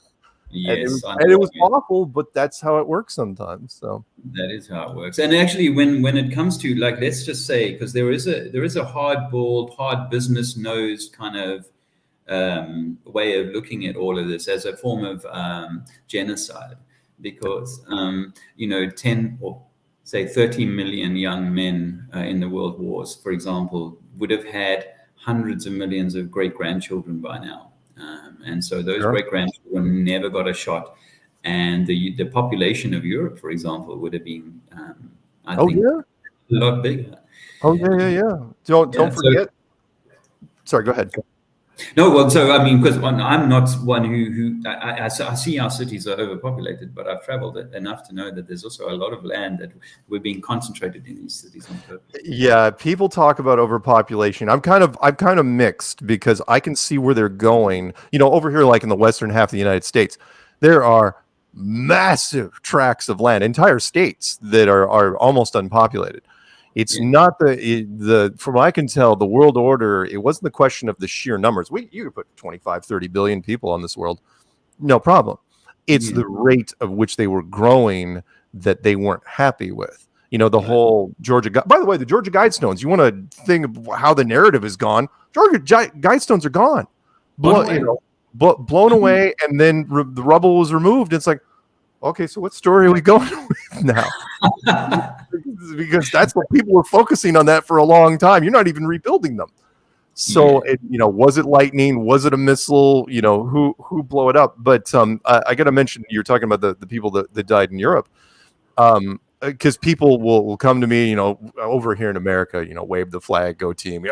Yes, and it was awful, but that's how it works sometimes. So that is how it works. And actually, when it comes to, like, let's just say, because there is a hard-boiled, hard business nosed kind of way of looking at all of this as a form of genocide, because 10 or say 30 million young men in the world wars, for example, would have had hundreds of millions of great-grandchildren by now. And so those great-grandchildren never got a shot. And the population of Europe, for example, would have been, I think, a lot bigger. Oh, yeah. Don't forget. Sorry, go ahead. No, well, so I mean, because I'm not one who I see our cities are overpopulated, but I've traveled enough to know that there's also a lot of land that we're being concentrated in these cities on purpose. Yeah, people talk about overpopulation. I'm kind of mixed because I can see where they're going. You know, over here, like in the western half of the United States, there are massive tracts of land, entire states that are almost unpopulated. It's not from what I can tell, the world order, it wasn't the question of the sheer numbers. You could put 25, 30 billion people on this world. No problem. It's the rate of which they were growing that they weren't happy with. You know, the whole Georgia, by the way, the Georgia Guidestones, you want to think of how the narrative is gone. Georgia Guidestones are gone, blown away. And then the rubble was removed. It's like, okay, so what story are we going with now? Because that's what people were focusing on that for a long time. You're not even rebuilding them. So, was it lightning? Was it a missile? You know, who blew it up? But I got to mention, you're talking about the people that died in Europe. Because people will come to me, over here in America, wave the flag, go team.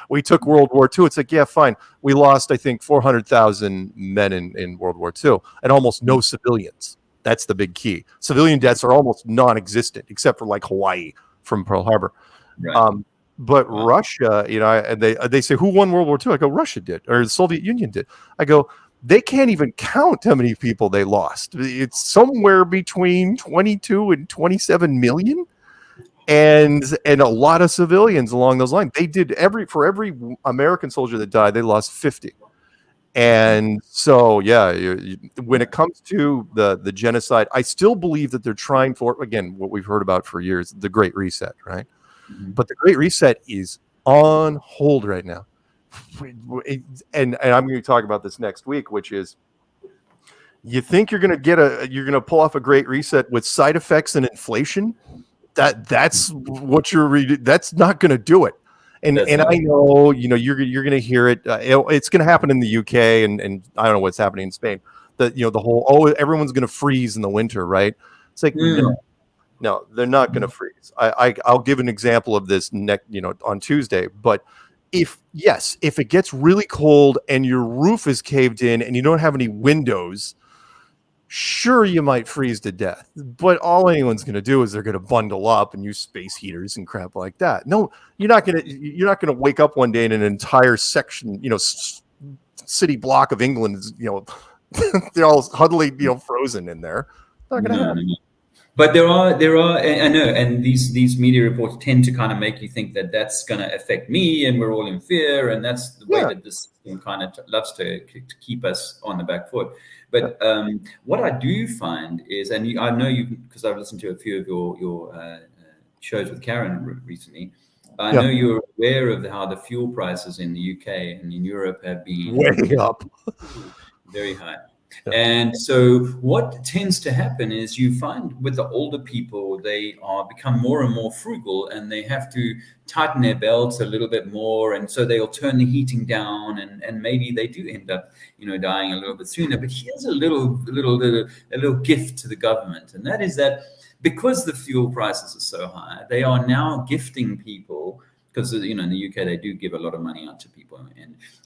We took World War II. It's like, yeah, fine. We lost, I think, 400,000 men in World War II and almost no civilians. That's the big key. Civilian deaths are almost non-existent, except for like Hawaii from Pearl Harbor. Right. But Russia, and they say, who won World War II? I go, Russia did, or the Soviet Union did. I go, they can't even count how many people they lost. It's somewhere between 22 and 27 million, and a lot of civilians along those lines. They did for every American soldier that died, they lost 50. And so, when it comes to the genocide, I still believe that they're trying for, again, what we've heard about for years, the Great Reset, right? Mm-hmm. But the Great Reset is on hold right now. And I'm going to talk about this next week, which is, you think you're going to pull off a Great Reset with side effects and inflation? That's what that's not going to do it. And I know, you're going to hear it. It's going to happen in the UK and I don't know what's happening in Spain. The whole, everyone's going to freeze in the winter, right? It's like, no, they're not going to freeze. I'll give an example of this on Tuesday. But if it gets really cold and your roof is caved in and you don't have any windows, sure, you might freeze to death, but all anyone's going to do is they're going to bundle up and use space heaters and crap like that. No, you're not going to wake up one day in an entire section, city block of England is, they're all huddly, frozen in there. Not going to happen. But there are, I know, and these media reports tend to kind of make you think that that's going to affect me and we're all in fear, and that's the way that this thing kind of loves to keep us on the back foot. But what I do find is, and I know you, because I've listened to a few of your shows with Karen recently, I know you're aware of how the fuel prices in the UK and in Europe have been way up, very high. And so what tends to happen is you find with the older people, they are become more and more frugal, and they have to tighten their belts a little bit more. And so they'll turn the heating down, and maybe they do end up, dying a little bit sooner. But here's a little gift to the government. And that is that because the fuel prices are so high, they are now gifting people, because in the UK they do give a lot of money out to people,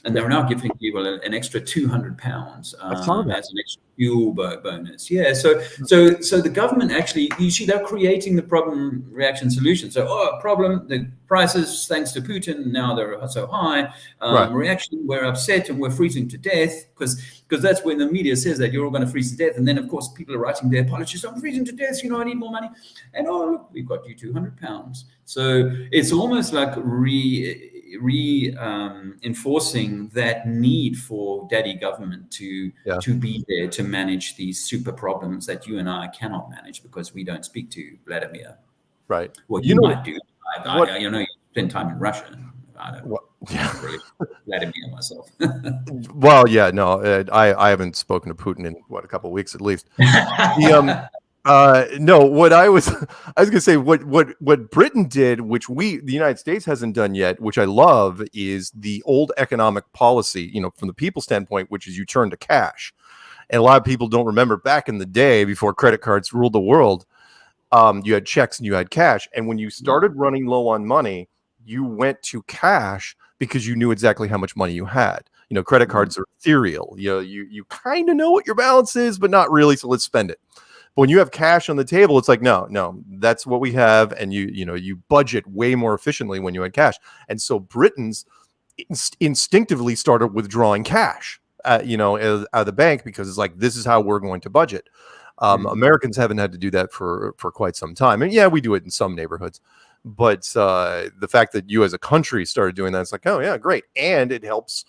and they're now giving people an extra £200 as an extra fuel bonus. Yeah, so the government actually, you see, they're creating the problem reaction solution. So problem, the prices thanks to Putin now they're so high. Reaction, we're upset and we're freezing to death, because that's when the media says that you're all going to freeze to death, and then of course people are writing their apologies. I'm freezing to death. I need more money, and look, we've got you £200. So it's almost like enforcing that need for daddy government to be there to manage these super problems that you and I cannot manage because we don't speak to Vladimir. Right. Well, you might do. You spend time in Russia. I don't really Vladimir myself. Well, yeah, no, I haven't spoken to Putin in a couple of weeks at least. No, what I was gonna say, what Britain did, which the United States hasn't done yet, which I love, is the old economic policy, from the people's standpoint, which is you turn to cash. And a lot of people don't remember back in the day before credit cards ruled the world, you had checks and you had cash. And when you started running low on money, you went to cash because you knew exactly how much money you had. Credit cards are ethereal. You kind of know what your balance is, but not really. So let's spend it. But when you have cash on the table, it's like, no, that's what we have. And you budget way more efficiently when you had cash. And so Britons instinctively started withdrawing cash, out of the bank, because it's like, this is how we're going to budget. Americans haven't had to do that for quite some time. And yeah, we do it in some neighborhoods. But the fact that you as a country started doing that, it's like, oh, yeah, great. And it helps,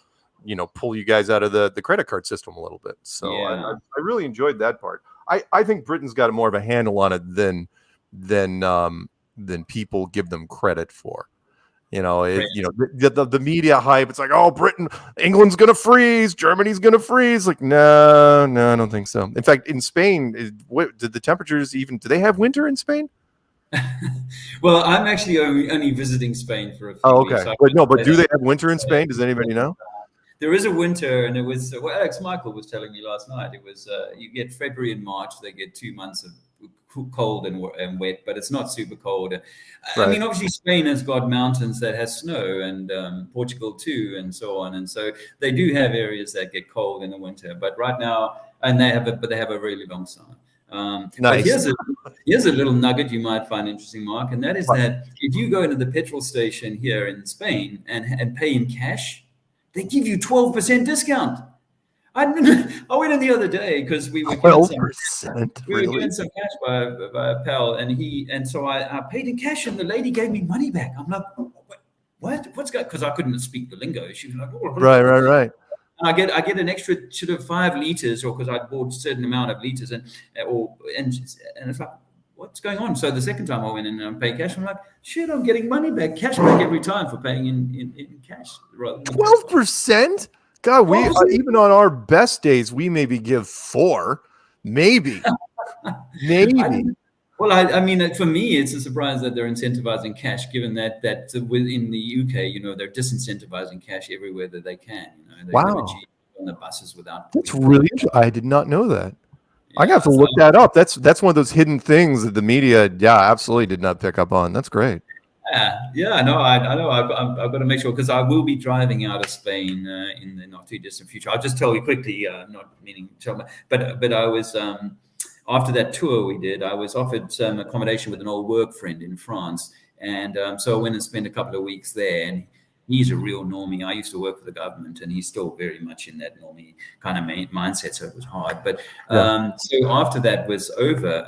pull you guys out of the credit card system a little bit. So I really enjoyed that part. I think Britain's got more of a handle on it than people give them credit for. The media hype. It's like, oh, England's gonna freeze, Germany's gonna freeze. Like, no, I don't think so. In fact, in Spain, did the temperatures do they have winter in Spain? Well, I'm actually only visiting Spain for a few weeks. So but do they have winter in Spain? Does anybody know? There is a winter, and it was Alex Michael was telling me last night. It was you get February and March; they get 2 months of cold and wet, but it's not super cold. I mean, obviously Spain has got mountains that has snow, and Portugal too, and so on. And so they do have areas that get cold in the winter. But right now, and they have a really long summer. Nice. But here's a little nugget you might find interesting, Mark, and that is that if you go into the petrol station here in Spain and pay in cash, they give you 12% discount. I went in the other day because we were getting some cash by a pal, and so I paid in cash, and the lady gave me money back. I'm like, what's going? Because I couldn't speak the lingo. She was like, oh, right. And I get an extra sort of 5 liters, or because I bought a certain amount of liters, and it's like, what's going on? So the second time I went in and paid cash, I'm like, shit, I'm getting money back, cash back every time for paying in cash. 12%? God, we even on our best days, we maybe give 4, maybe. Well, I mean, for me, it's a surprise that they're incentivizing cash, given that within the UK, they're disincentivizing cash everywhere that they can. They're going to on the buses without. That's really interesting. I did not know that. I have to look that up. That's one of those hidden things that the media, absolutely did not pick up on. That's great. I know. I've got to make sure, because I will be driving out of Spain in the not too distant future. I'll just tell you quickly, not meaning to tell, but I was after that tour we did, I was offered some accommodation with an old work friend in France, and so I went and spent a couple of weeks there. And he's a real normie. I used to work for the government, and he's still very much in that normie kind of mindset. So it was hard. But so after that was over,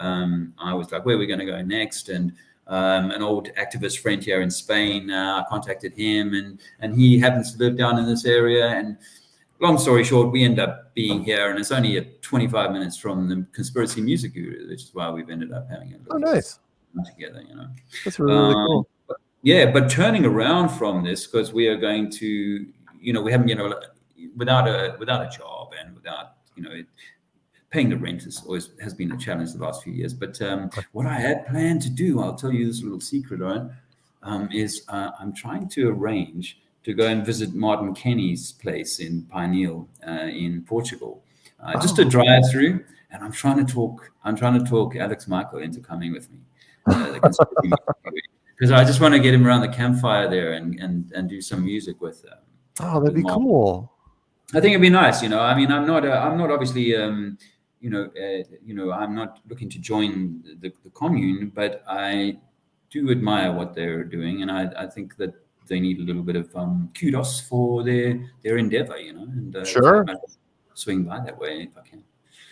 I was like, where are we going to go next? And an old activist friend here in Spain, I contacted him, and he happens to live down in this area. And long story short, we end up being here, and it's only 25 minutes from the Conspiracy Music Guru, which is why we've ended up having a little together. That's really cool. But turning around from this, because we are going to, we haven't, without a job and without, paying the rent has been a challenge the last few years. But what I had planned to do, I'll tell you this little secret, all right, is I'm trying to arrange to go and visit Martin Kenny's place in Pineal in Portugal, just to drive through. And I'm trying to talk Alex Michael into coming with me, because I just want to get him around the campfire there and do some music with. That'd be Martin. cool. I think it'd be nice. I mean, I'm not obviously, I'm not looking to join the commune, but I do admire what they're doing, and I think that they need a little bit of kudos for their endeavor, and Sure. I might swing by that way if I can.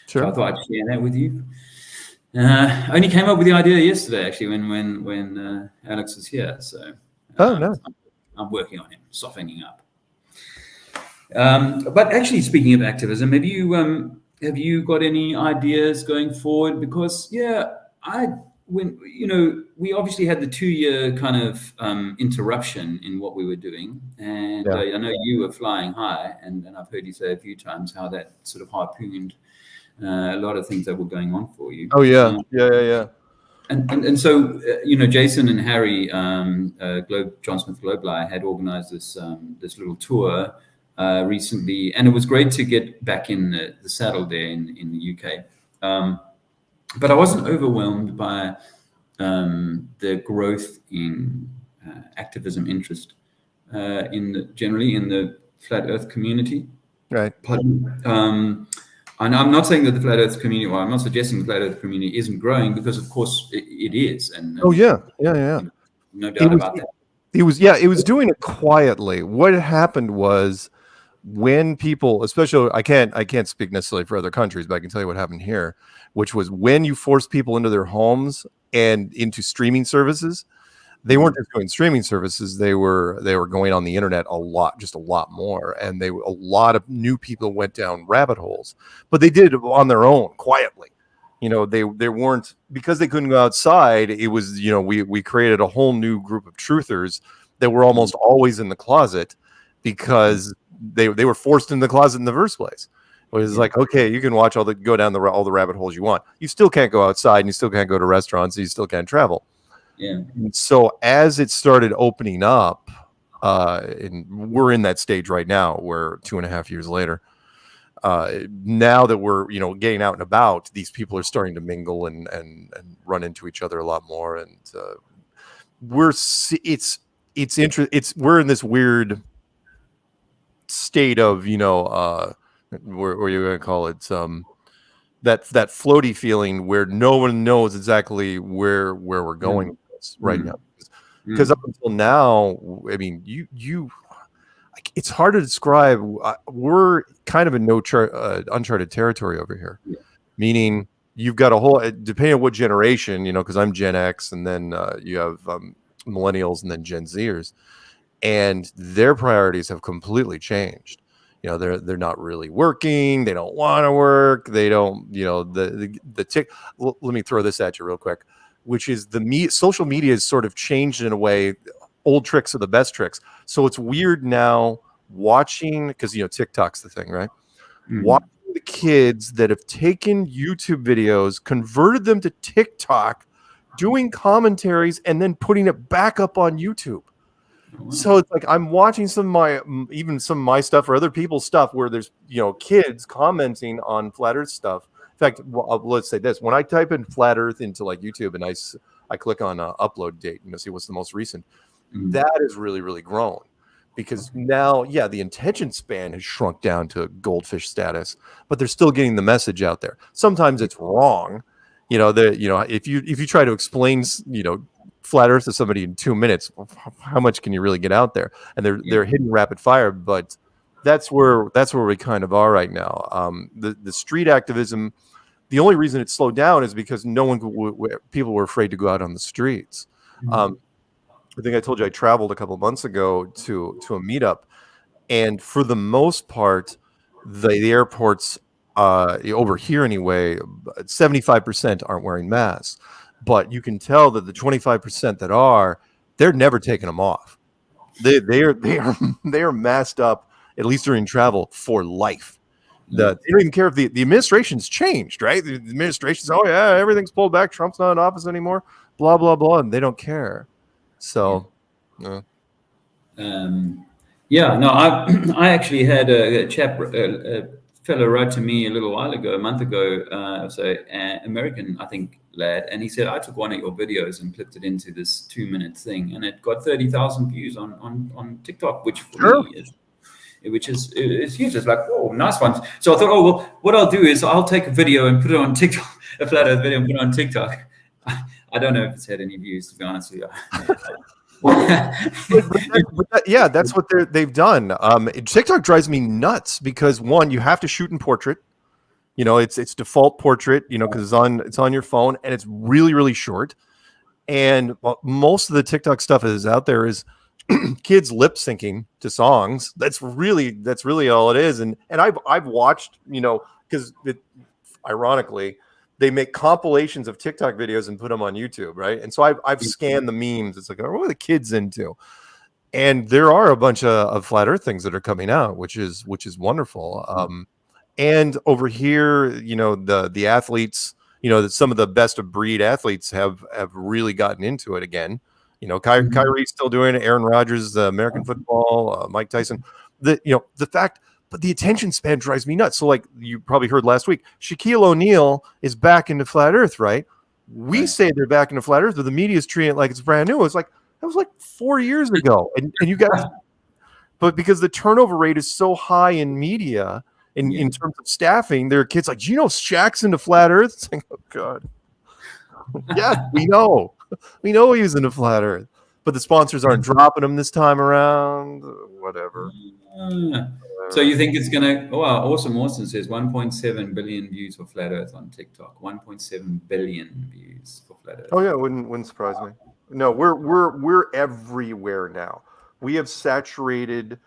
Sure. So I thought I'd share that with you. I only came up with the idea yesterday, actually, when Alex was here. So no. I'm working on him, softening up. But actually, speaking of activism, have you got any ideas going forward? Because we obviously had the 2-year kind of interruption in what we were doing, and I know you were flying high, and I've heard you say a few times how that sort of harpooned a lot of things that were going on for you. Oh yeah, yeah. And so Jason and Harry, John Smith Globeli, had organized this little tour recently, and it was great to get back in the saddle there in the UK. But I wasn't overwhelmed by the growth in activism interest generally in the flat Earth community. Right. And I'm not saying that the flat Earth community, or I'm not suggesting the flat Earth community isn't growing, because of course it is. And yeah. No doubt about that. It was doing it quietly. What happened was, when people, especially, I can't speak necessarily for other countries, but I can tell you what happened here, which was when you force people into their homes and into streaming services. They weren't just going streaming services; they were going on the internet a lot more, and a lot of new people went down rabbit holes. But they did it on their own, quietly. They weren't, because they couldn't go outside. It was, we created a whole new group of truthers that were almost always in the closet, because they were forced in the closet in the first place. It was like, okay, you can watch go down all the rabbit holes you want. You still can't go outside, and you still can't go to restaurants, and you still can't travel. Yeah. And so as it started opening up, and we're in that stage right now, where 2.5 years later, now that we're getting out and about, these people are starting to mingle and run into each other a lot more, and we're in this weird state of what are you going to call it, that floaty feeling where no one knows exactly where we're going right now, because up until now, I mean, it's hard to describe. We're kind of in uncharted territory over here, meaning you've got a whole, depending on what generation, because I'm Gen X, and then you have millennials, and then Gen Zers, and their priorities have completely changed. They're not really working. They don't want to work. They don't, the tick. Let me throw this at you real quick, which is social media has sort of changed in a way. Old tricks are the best tricks. So it's weird now watching, because TikTok's the thing, right? Mm-hmm. Watching the kids that have taken YouTube videos, converted them to TikTok, doing commentaries, and then putting it back up on YouTube. So it's like I'm watching some of my stuff or other people's stuff where there's kids commenting on flat Earth stuff. In fact, let's say this: when I type in flat Earth into like YouTube and I click on upload date, see what's the most recent, that has really, really grown, because now the attention span has shrunk down to goldfish status, but they're still getting the message out there. Sometimes it's wrong, if you try to explain flat Earth to somebody in 2 minutes, how much can you really get out there? And they're hitting rapid fire, but that's where we kind of are right now. The street activism, the only reason it slowed down is because people were afraid to go out on the streets. I think I told you I traveled a couple of months ago to a meetup, and for the most part, the airports over here anyway, 75% aren't wearing masks. But you can tell that the 25% that are, they're never taking them off. They are masked up, at least during travel, for life. They don't even care if the administration's changed, right? The administration's, oh yeah, everything's pulled back. Trump's not in office anymore. Blah blah blah, and they don't care. So, yeah, no, I actually had a chap, a fellow wrote to me a little while ago, a month ago, so an American, I think, lad, and he said, I took one of your videos and clipped it into this 2-minute thing, and it got 30,000 views on TikTok, which for me is, it's huge. It's like, oh, nice one. So I thought, oh, well, what I'll do is I'll take a video and put it on TikTok, a flat earth video and put it on TikTok. I don't know if it's had any views, to be honest with you. Yeah, that's what they've done. TikTok drives me nuts because, one, you have to shoot in portrait. You know, it's default portrait, you know, because it's on your phone, and it's really, really short. And most of the TikTok stuff is out there is kids lip syncing to songs. That's really all it is. And I've watched, you know, because ironically, they make compilations of TikTok videos and put them on YouTube, right? And so I've scanned the memes. It's like, what are the kids into? And there are a bunch of flat Earth things that are coming out, which is wonderful. And over here, you know, the athletes, you know, that some of the best of breed athletes have really gotten into it again. You know, Kyrie's still doing it. Aaron Rodgers, American football, Mike Tyson. But the attention span drives me nuts. So, like you probably heard last week, Shaquille O'Neal is back into flat Earth, right? We say they're back into flat Earth, but the media's treating it like it's brand new. It's like that was like 4 years ago, and you guys, but because the turnover rate is so high in media, in terms of staffing, there are kids like, do you know Shaq's into flat Earth? It's like, oh god, yeah, we know he's into flat Earth, but the sponsors aren't dropping him this time around. Whatever. So you think it's gonna? Oh, wow, Awesome Austin says 1.7 billion views for flat Earth on TikTok. 1.7 billion views for flat Earth. Oh yeah, wouldn't surprise me. No, we're everywhere now. We have saturated.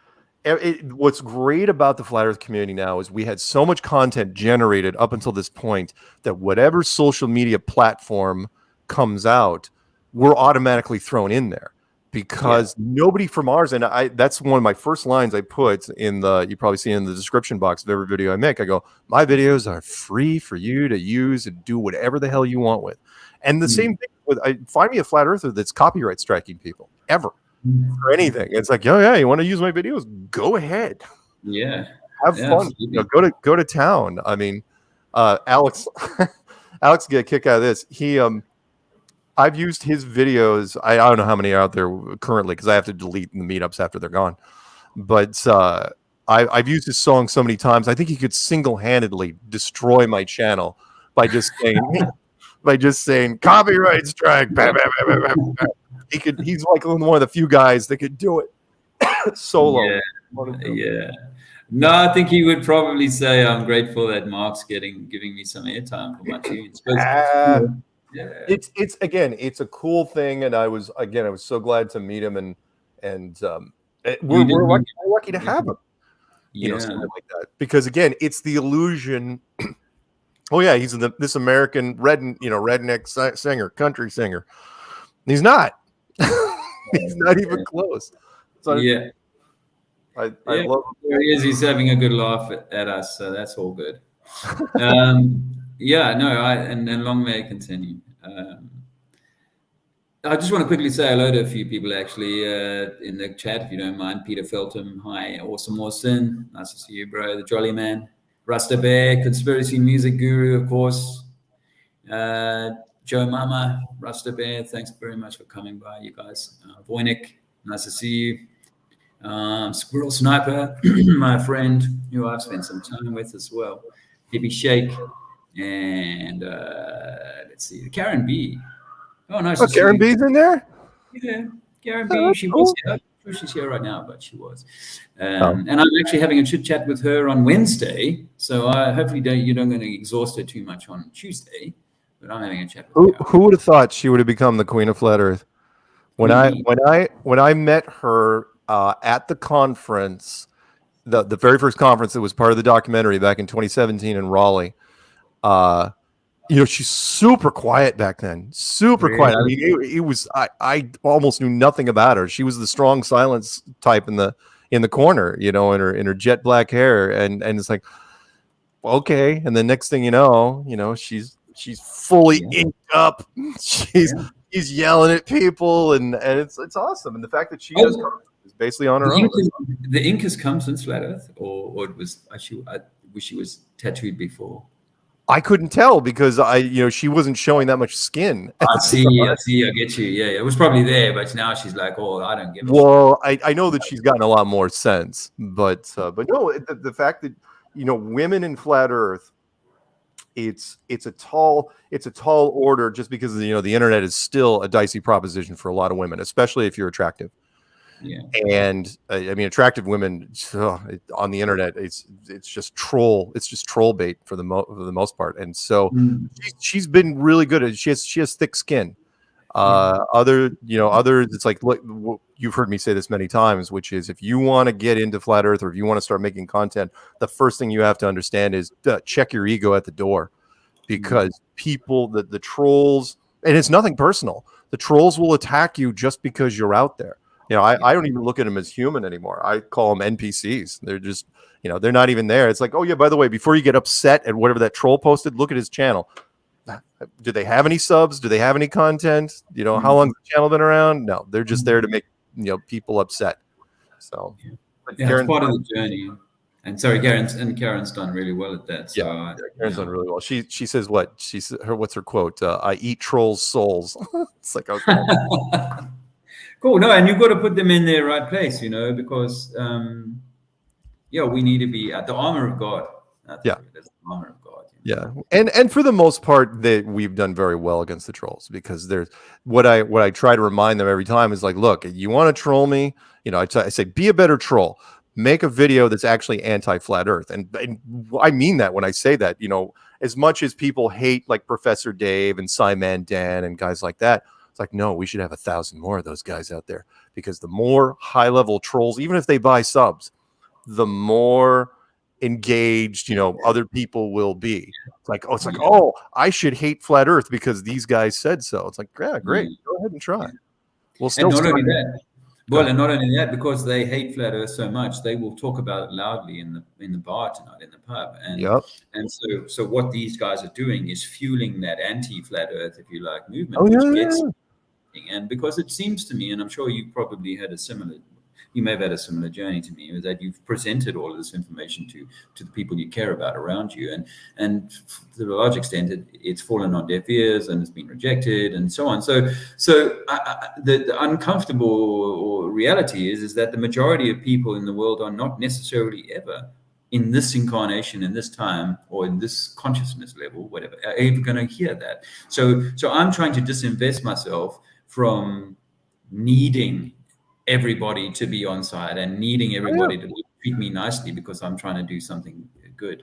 What's great about the flat Earth community now is we had so much content generated up until this point that whatever social media platform comes out, we're automatically thrown in there. Because nobody from ours, and that's one of my first lines I put in you probably see in the description box of every video I make. I go, my videos are free for you to use and do whatever the hell you want with. And the same thing with, find me a flat earther that's copyright striking people ever for anything. It's like, oh yeah, you want to use my videos? Go ahead. Yeah. Have fun. You know, go to town. I mean, Alex get a kick out of this. I've used his videos. I don't know how many are out there currently because I have to delete the meetups after they're gone. But I've used his song so many times. I think he could single-handedly destroy my channel by just saying copyright strike. Bam, bam, bam, bam, bam. He's like one of the few guys that could do it solo. Yeah. No, I think he would probably say, "I'm grateful that Mark's giving me some airtime for my tunes." Yeah. It's a cool thing, and I was so glad to meet him, and we're lucky to have him, you know, something like that. Because again, it's the illusion. Oh yeah, he's this American redneck singer, country singer. He's not. He's not even close. So I love him. There he is. He's having a good laugh at us, so that's all good. Yeah, no, and long may it continue. I just want to quickly say hello to a few people actually in the chat, if you don't mind. Peter Feltham, hi. Awesome Austin, nice to see you, bro. The Jolly Man, Rasta Bear, Conspiracy Music Guru, of course. Joe Mama, Rasta Bear, thanks very much for coming by, you guys. Voynick, nice to see you. Squirrel Sniper, my friend, who I've spent some time with as well. Hippie Shake. And let's see, Karen B. Oh, nice. Oh, Karen B's in there. Yeah, Karen B. She was here. She's here right now, but she was. And I'm actually having a chit chat with her on Wednesday. So hopefully you're not going to exhaust her too much on Tuesday. But I'm having a chat with her. Who would have thought she would have become the Queen of Flat Earth? When I met her at the conference, the very first conference that was part of the documentary back in 2017 in Raleigh. You know, she's super quiet back then. Super quiet. I mean, it was. I almost knew nothing about her. She was the strong silence type in the corner. You know, in her jet black hair, and it's like, okay. And the next thing you know, she's fully Yeah. inked up. She's Yeah. she's yelling at people, and it's awesome. And the fact that she has Oh, content is basically on her the own. ink, the ink has come since Flat Earth, or it was actually, I wish she was tattooed before. I couldn't tell because she wasn't showing that much skin. I see, I get you. Yeah, it was probably there, but now she's like, oh, I don't give a shit. Well, I know that she's gotten a lot more sense, but no, the fact that women in flat Earth, it's a tall order, just because the internet is still a dicey proposition for a lot of women, especially if you're attractive. Yeah. And I mean, attractive women on the internet, it's just troll bait for the most part. And so she's been really good at. She has thick skin. Others, it's like, look, you've heard me say this many times, which is, if you want to get into flat Earth, or if you want to start making content, the first thing you have to understand is check your ego at the door, because people, the trolls, and it's nothing personal. The trolls will attack you just because you're out there. I don't even look at them as human anymore. I call them NPCs. They're just, they're not even there. It's like, oh yeah, by the way, before you get upset at whatever that troll posted, look at his channel. Do they have any subs? Do they have any content? How long has the channel been around? No, they're just there to make people upset. So it's part of the journey. And sorry, Karen's done really well at that. So Karen's done really well. She says what? What's her quote? I eat trolls' souls. It's like, okay. Cool. No, and you've got to put them in their right place, because we need to be at the armor of God. That's the armor of God. Yeah, and for the most part, that we've done very well against the trolls, because there's what I try to remind them every time is like, look, you want to troll me, I say, be a better troll. Make a video that's actually anti-flat Earth, and I mean that when I say that. As much as people hate like Professor Dave and Simon Dan and guys like that, it's like, no, we should have 1,000 more of those guys out there, because the more high-level trolls, even if they buy subs, the more engaged other people will be. It's like, oh, I should hate flat Earth because these guys said so. It's like, yeah, great, go ahead and try. We'll still, and not only that, and not only that, because they hate flat Earth so much, they will talk about it loudly in the bar tonight, in the pub. And so what these guys are doing is fueling that anti-flat Earth, if you like, movement. And because it seems to me, and I'm sure you probably had you may have had a similar journey to me, is that you've presented all of this information to the people you care about around you, and to a large extent, it's fallen on deaf ears and it's been rejected and so on. So the uncomfortable reality is that the majority of people in the world are not necessarily ever in this incarnation, in this time, or in this consciousness level, whatever, are ever going to hear that. So I'm trying to disinvest myself from needing everybody to be on side and needing everybody to treat me nicely because I'm trying to do something good.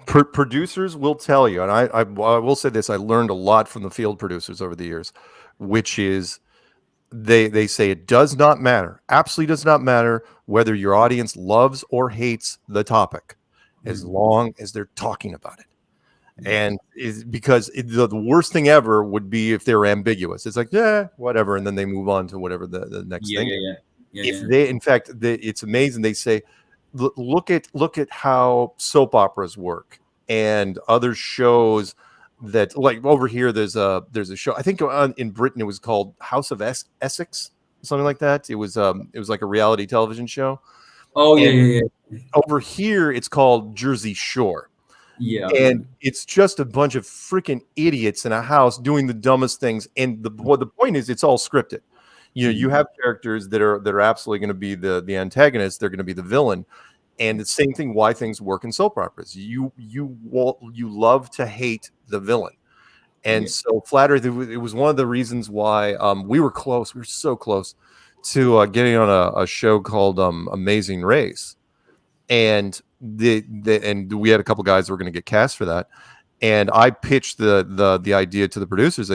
Producers will tell you, and I will say this, I learned a lot from the field producers over the years, which is they say it does not matter, absolutely does not matter whether your audience loves or hates the topic, as long as they're talking about it. And because the worst thing ever would be if they're ambiguous. It's like, yeah, whatever, and then they move on to whatever the next thing. In fact, it's amazing. They say, look at how soap operas work and other shows that, like, over here, there's a show, I think in Britain it was called House of Essex, something like that. It was like a reality television show. Oh, yeah. Over here it's called Jersey Shore. Yeah. And it's just a bunch of freaking idiots in a house doing the dumbest things. And the point is, it's all scripted. You have characters that are absolutely going to be the antagonist. They're going to be the villain. And the same thing, why things work in soap operas. You love to hate the villain. And so Flat Earth, it was one of the reasons why we were close. We were so close to getting on a show called Amazing Race. And and we had a couple guys that were going to get cast for that, and I pitched the idea to the producers.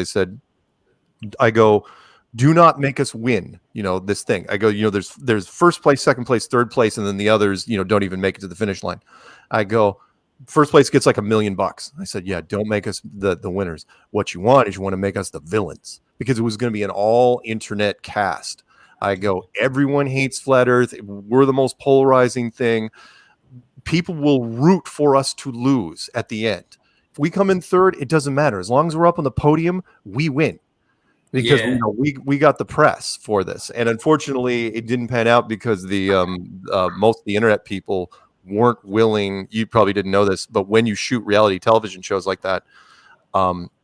I go, do not make us win, this thing. I go, there's first place, second place, third place, and then the others, don't even make it to the finish line. I go, first place gets like $1 million. I said, yeah, don't make us the winners. What you want is you want to make us the villains, because it was going to be an all internet cast. I go, everyone hates flat Earth. We're the most polarizing thing. people will root for us to lose at the end. If we come in third, it doesn't matter. As long as we're up on the podium, we win. Because we got the press for this, and unfortunately, it didn't pan out because the most of the internet people weren't willing. You probably didn't know this, but when you shoot reality television shows like that,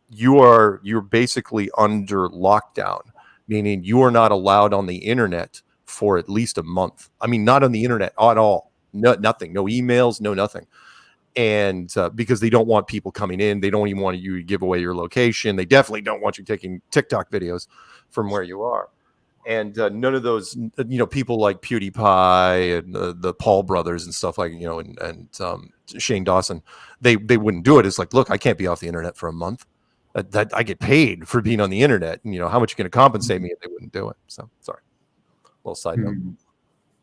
you're basically under lockdown, meaning you are not allowed on the internet for at least a month. I mean, not on the internet at all. No, nothing. No emails. No nothing. And because they don't want people coming in, they don't even want you to give away your location. They definitely don't want you taking TikTok videos from where you are. And none of those, people like PewDiePie and the Paul brothers and stuff like, and Shane Dawson, they wouldn't do it. It's like, look, I can't be off the internet for a month. That I get paid for being on the internet. And, how much are you going to compensate me if they wouldn't do it? So, sorry. Little side note.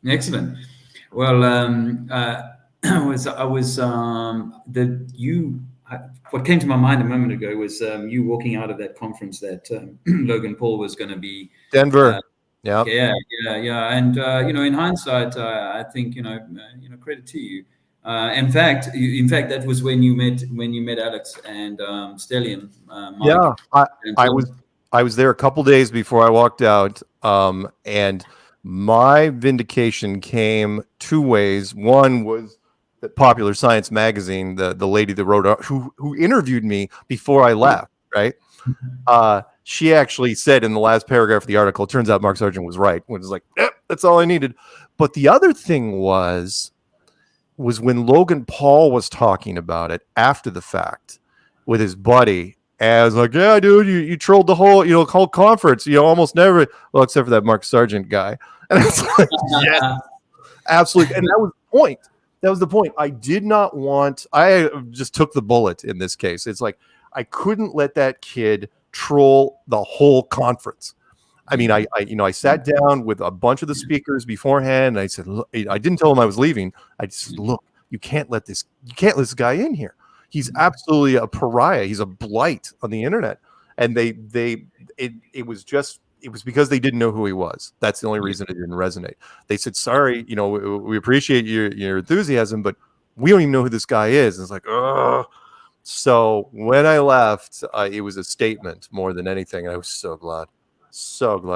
Excellent. Well, what came to my mind a moment ago was you walking out of that conference that Logan Paul was going to be Denver. Yeah. And in hindsight, I think credit to you. In fact, that was when you met Alex and Stellium. Mike, I was there a couple days before I walked out, and my vindication came two ways. One was that Popular Science magazine, the lady that wrote who interviewed me before I left, right? She actually said in the last paragraph of the article, turns out Mark Sargent was right. When it was like, that's all I needed. But the other thing was when Logan Paul was talking about it after the fact with his buddy. And I was like, yeah, dude, you trolled the whole conference, almost never, well, except for that Mark Sargent guy. And it's like, yes, absolutely. And that was the point. That was the point. I just took the bullet in this case. It's like, I couldn't let that kid troll the whole conference. I mean, I sat down with a bunch of the speakers beforehand, and I said, look, I didn't tell him I was leaving. I just said, look, you can't let this guy in here. He's absolutely a pariah. He's a blight on the internet. And it was because they didn't know who he was. That's the only reason it didn't resonate. They said, sorry, we appreciate your enthusiasm, but we don't even know who this guy is. And it's like, oh. So when I left, it was a statement more than anything. I was so glad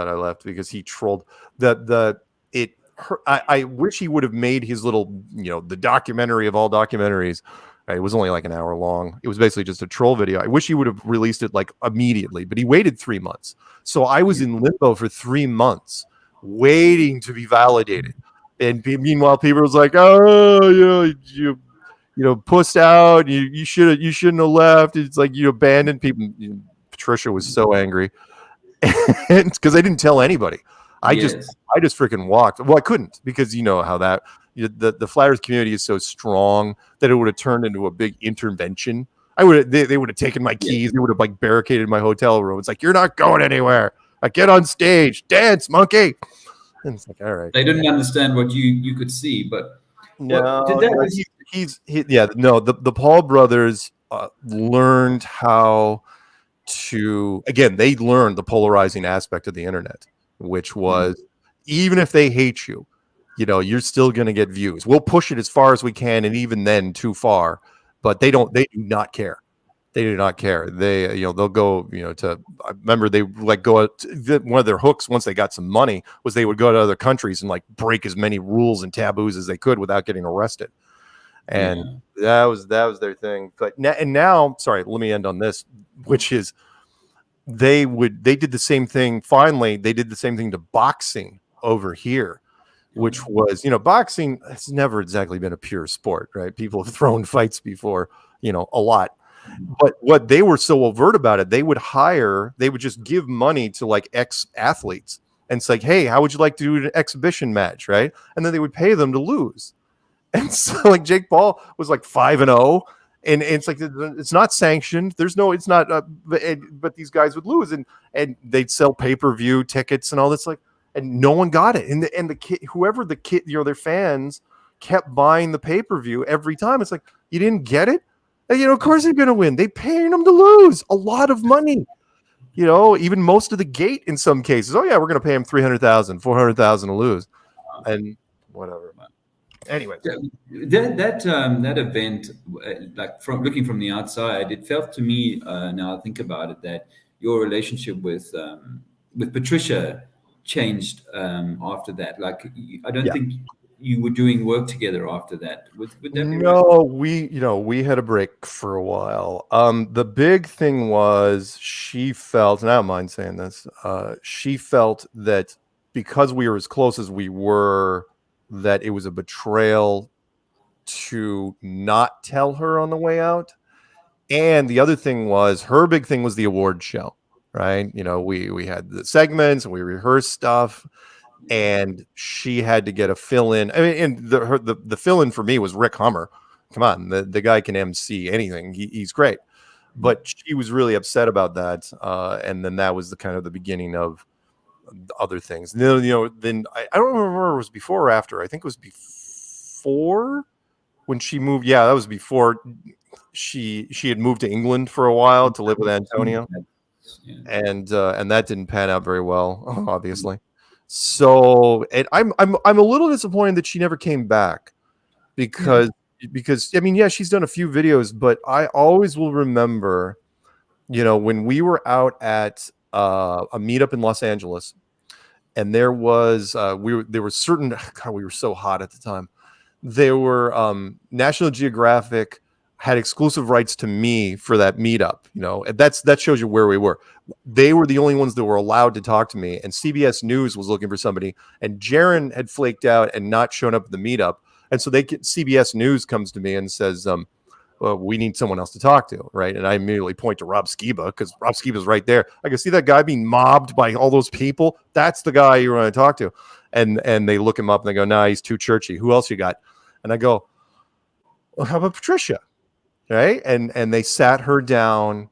I left, because he trolled I wish he would have made his little, the documentary of all documentaries. It was only like an hour long. It was basically just a troll video. I wish he would have released it like immediately, but he waited 3 months. So I was in limbo for 3 months waiting to be validated. And meanwhile, people was like, oh, you pussed out. You shouldn't have left. It's like you abandoned people. Patricia was so angry because I didn't tell anybody. I just freaking walked. Well, I couldn't, because how that the Flat Earth community is so strong that it would have turned into a big intervention. They would have taken my keys. They would have like barricaded my hotel room. It's like, you're not going anywhere. I get on stage, dance, monkey. And it's like, all right. They didn't understand what you could see, but no, the Paul brothers learned how to, again, they learned the polarizing aspect of the internet, which was even if they hate you, you're still going to get views. We'll push it as far as we can, and even then too far, but they do not care. They do not care. They, they'll go, to, I remember they like go out, one of their hooks once they got some money was they would go to other countries and like break as many rules and taboos as they could without getting arrested. And that was their thing. But now, sorry, let me end on this, which is they did the same thing. Finally, they did the same thing to boxing over here, which was, boxing has never exactly been a pure sport, right? People have thrown fights before, a lot. But what they were so overt about it, they would just give money to like ex-athletes. And it's like, hey, how would you like to do an exhibition match, right? And then they would pay them to lose. And so like Jake Paul was like 5-0. And it's like, it's not sanctioned. It's not, but these guys would lose, and they'd sell pay-per-view tickets and all this, like, and no one got it. And the kid, their fans kept buying the pay-per-view every time. It's like, you didn't get it? And, of course they're going to win. They paying them to lose a lot of money. Even most of the gate in some cases. Oh yeah, we're going to pay them $300,000, $400,000 to lose, and whatever. Anyway, that event, like from looking from the outside, it felt to me, now I think about it, that your relationship with Patricia changed after that. Like, I don't yeah. think you were doing work together after that. Would that be right? No, we had a break for a while. The big thing was she felt, and I don't mind saying this, she felt that because we were as close as we were, that it was a betrayal to not tell her on the way out. And the other thing was, her big thing was the award show, right? We had the segments and we rehearsed stuff, and she had to get a fill in. I mean, and the fill in for me was Rick Hummer. Come on, the guy can MC anything. He's great. But she was really upset about that, and then that was the kind of the beginning of other things. Then I don't remember if it was before or after. I think it was before when she moved. Yeah, that was before she had moved to England for a while to live with Antonio, Yeah. and that didn't pan out very well, obviously. So, and I'm a little disappointed that she never came back because I mean, yeah, she's done a few videos, but I always will remember, when we were out at a meetup in Los Angeles, and there was there were certain, God, we were so hot at the time. There were National Geographic had exclusive rights to me for that meetup. And that shows you where we were. They were the only ones that were allowed to talk to me, and CBS News was looking for somebody, and Jaron had flaked out and not shown up at the meetup, and so CBS News comes to me and says, well, we need someone else to talk to, right? And I immediately point to Rob Skiba, because Rob Skiba's right there. I can see that guy being mobbed by all those people. That's the guy you want to talk to. And they look him up and they go, nah, he's too churchy. Who else you got? And I go, well, how about Patricia? Right? And they sat her down,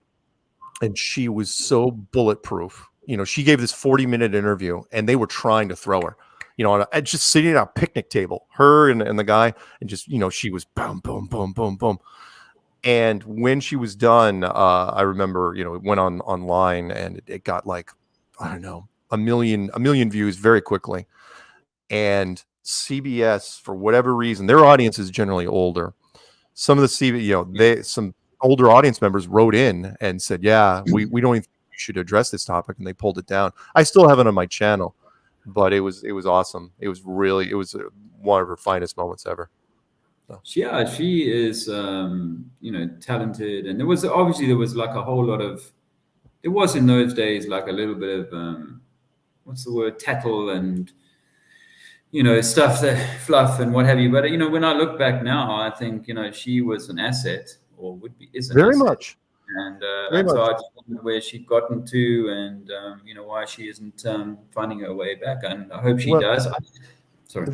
and she was so bulletproof. She gave this 40-minute interview, and they were trying to throw her, just sitting at a picnic table, her and the guy, and just, she was boom, boom, boom, boom, boom. And when she was done, I remember, it went online, and it got like, I don't know, a million views very quickly. And CBS, for whatever reason, their audience is generally older. Some of the CBS, some older audience members wrote in and said, yeah, we don't even think you should address this topic, and they pulled it down. I still have it on my channel, but it was awesome. It was one of her finest moments ever. So. Yeah, she is, talented, and there was like a whole lot of, it was in those days like a little bit of, what's the word, tattle and, stuff, that fluff and what have you. But, when I look back now, I think, she was an asset, or is an very asset. much. And so I just wonder where she'd gotten to, and, why she isn't finding her way back. And I hope she does. Sorry.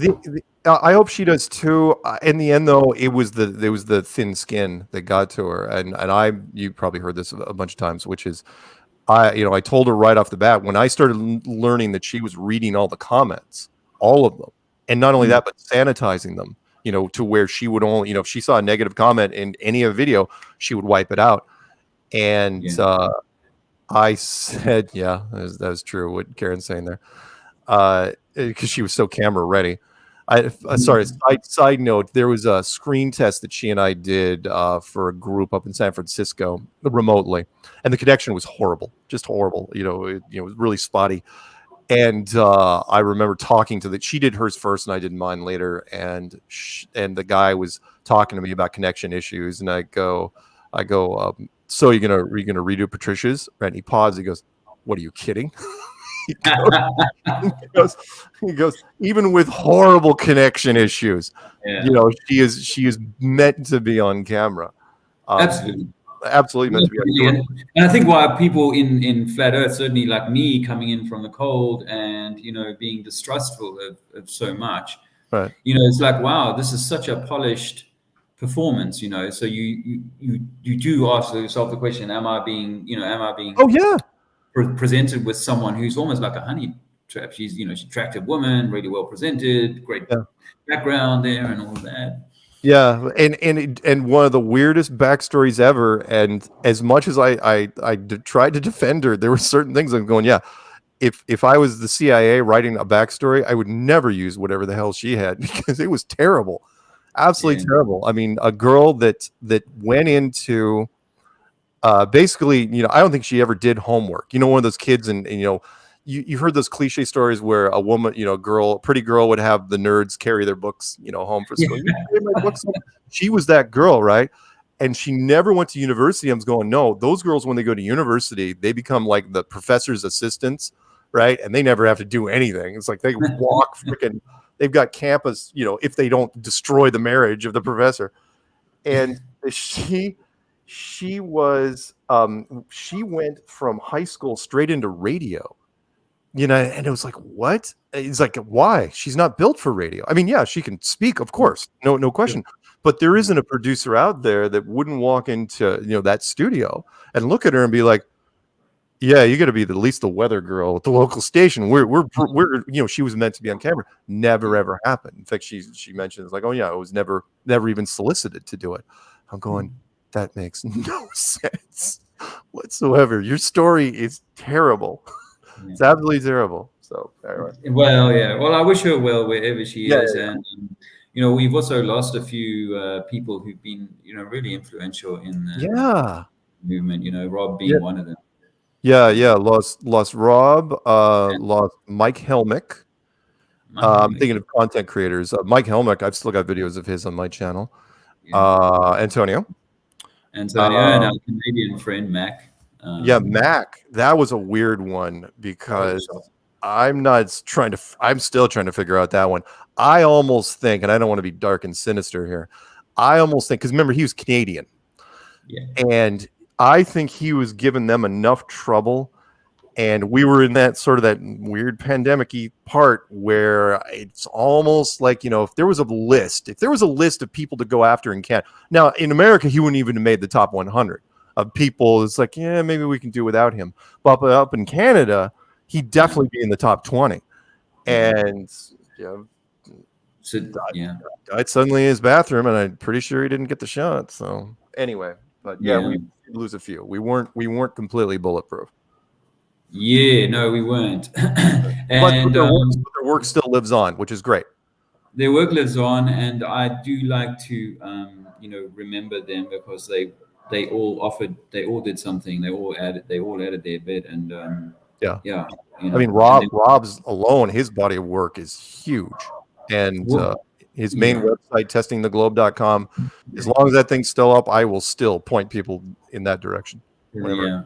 I hope she does too. In the end, though, it was the thin skin that got to her, and you probably heard this a bunch of times, which is, I told her right off the bat when I started learning that she was reading all the comments, all of them, and not only that, but sanitizing them, to where she would only, if she saw a negative comment in any video, she would wipe it out. And I said, yeah, that was true. What Karen's saying there, because she was so camera ready. Sorry, side note, there was a screen test that she and I did for a group up in San Francisco remotely, and the connection was horrible, just horrible. It was really spotty. And I remember talking to she did hers first, and I did mine later. And the guy was talking to me about connection issues, and I go, so you're gonna redo Patricia's? And he paused. He goes, "What are you kidding?" he goes, even with horrible connection issues, she is meant to be on camera. Absolutely meant to be on camera. And I think why people in flat earth, certainly like me, coming in from the cold and being distrustful of so much, right? It's like, wow, this is such a polished performance, so you do ask yourself the question, am I being oh yeah, presented with someone who's almost like a honey trap? She's she's an attractive woman, really well presented, great background there, and all that. Yeah, and one of the weirdest backstories ever. And as much as I tried to defend her, there were certain things I'm going, yeah. If I was the CIA writing a backstory, I would never use whatever the hell she had, because it was terrible. Absolutely terrible. I mean, a girl that went into basically, I don't think she ever did homework. One of those kids, and you've heard those cliche stories where a woman, a pretty girl would have the nerds carry their books, home for school. You carry my books home? She was that girl, right? And she never went to university. I'm going, no, those girls, when they go to university, they become like the professor's assistants, right? And they never have to do anything. It's like they walk freaking, they've got campus, if they don't destroy the marriage of the professor. And she was, she went from high school straight into radio, and it was like, what? It's like, why? She's not built for radio. I mean, yeah, she can speak, of course, no question. But there isn't a producer out there that wouldn't walk into, that studio and look at her and be like, yeah, you got to be at least the weather girl at the local station. We're she was meant to be on camera. Never ever happened. In fact, she mentioned, it's like, oh yeah, I was never even solicited to do it. I'm going, that makes no sense whatsoever. Your story is terrible. It's absolutely terrible. So anyway. Well, I wish her well wherever she is. And we've also lost a few people who've been really influential in the movement, Rob being one of them. Lost Rob, lost Mike Helmick. I'm thinking of content creators. Mike Helmick, I've still got videos of his on my channel. Antonio, and our Canadian friend Mac. Mac. That was a weird one because I'm still trying to figure out that one. I almost think, and I don't want to be dark and sinister here, I almost think, because remember, he was Canadian, and I think he was giving them enough trouble. And we were in that sort of that weird pandemic-y part where it's almost like, if there was a list of people to go after in Canada. Now, in America, he wouldn't even have made the top 100 of people. It's like, yeah, maybe we can do without him. But up in Canada, he'd definitely be in the top 20. And, died suddenly in his bathroom, and I'm pretty sure he didn't get the shot. So anyway, but we lose a few. We weren't completely bulletproof. Yeah, no, we weren't. And their work still lives on, which is great. Their work lives on, and I do like to, remember them because they all did something. They all added their bit, and I mean, Rob's alone, his body of work is huge, and his main website, testingtheglobe.com. As long as that thing's still up, I will still point people in that direction. Yeah.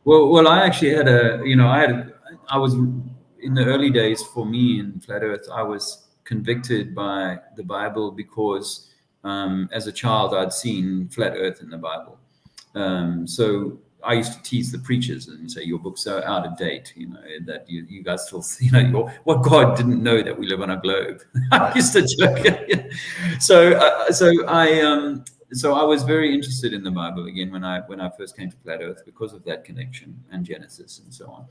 Well, I actually had I was in the early days for me in Flat Earth, I was convicted by the Bible because as a child I'd seen Flat Earth in the Bible. So I used to tease the preachers and say, your books are out of date, that you guys still, what God didn't know that we live on a globe. I used to joke. So I was very interested in the Bible again when I first came to Flat Earth because of that connection and Genesis and so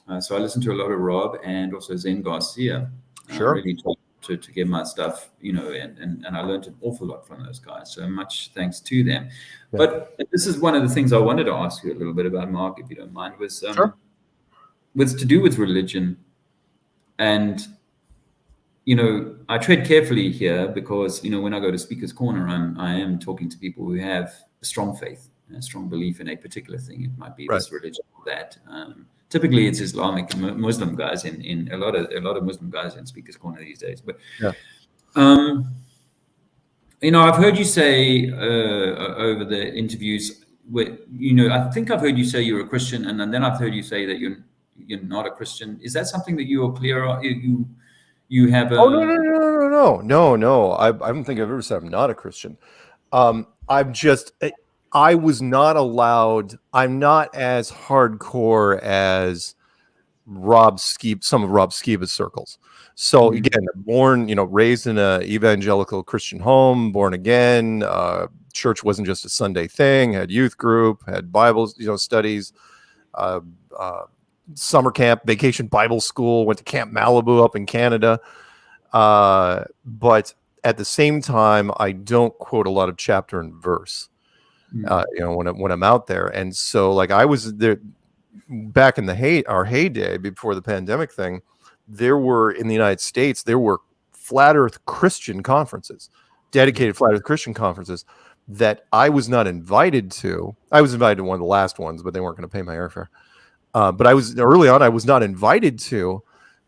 on. So I listened to a lot of Rob and also Zen Garcia. Really to get my stuff, and I learned an awful lot from those guys. So much thanks to them. Yeah. But this is one of the things I wanted to ask you a little bit about, Mark, if you don't mind, was to do with religion. And I tread carefully here because, when I go to Speaker's Corner, I am talking to people who have a strong faith, a strong belief in a particular thing. It might be this religion or that. Typically, it's Islamic and Muslim guys in a lot of Muslim guys in Speaker's Corner these days. But I've heard you say over the interviews, I think I've heard you say you're a Christian, and then I've heard you say that you're not a Christian. Is that something that you are clear on? You have a... Oh, no. I don't think I've ever said I'm not a Christian. I was not allowed. I'm not as hardcore as some of Rob Skiba's circles. So again, born, raised in a evangelical Christian home, born again. Church wasn't just a Sunday thing. Had youth group, had Bible, studies, summer camp, vacation Bible school. Went to Camp Malibu up in Canada. But at the same time, I don't quote a lot of chapter and verse. When I'm out there, and so like I was there back in our heyday before the pandemic thing. There were in the United States, there were flat Earth Christian conferences. dedicated flat Earth Christian conferences that I was not invited to. I was invited to one of the last ones, but they weren't going to pay my airfare. But I was early on. I was not invited to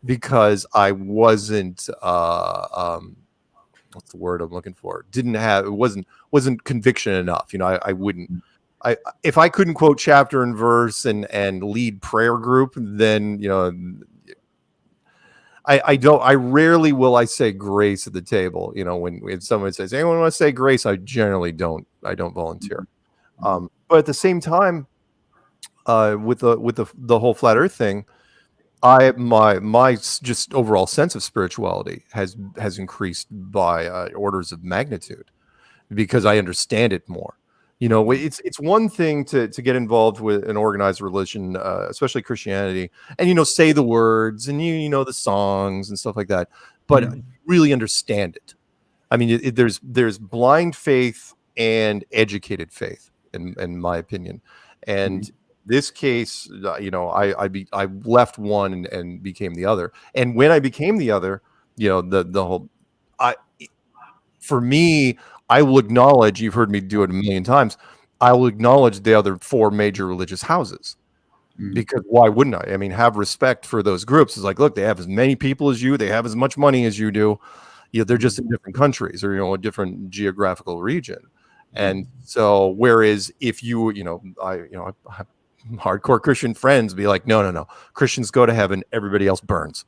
because I wasn't. What's the word I'm looking for? Didn't have. It wasn't conviction enough. You know, I wouldn't. If I couldn't quote chapter and verse and lead prayer group, then you know. I rarely will I say grace at the table. You know, when someone says, anyone want to say grace, I generally don't volunteer. But at the same time, with the whole flat earth thing, my just overall sense of spirituality has increased by orders of magnitude because I understand it more. You know, it's one thing to get involved with an organized religion, especially Christianity, and you know, say the words and you know the songs and stuff like that, but really understand it. I mean, there's blind faith and educated faith, in my opinion, and this case, you know, I left one and became the other, and when I became the other, you know, the whole, for me, I will acknowledge, you've heard me do it a million times, I will acknowledge the other four major religious houses. Because why wouldn't I? I mean, have respect for those groups. It's like, look, they have as many people as you, they have as much money as you do. You know, they're just in different countries or, you know, a different geographical region. And so, whereas if you know, I have hardcore Christian friends be like, no, Christians go to heaven, everybody else burns.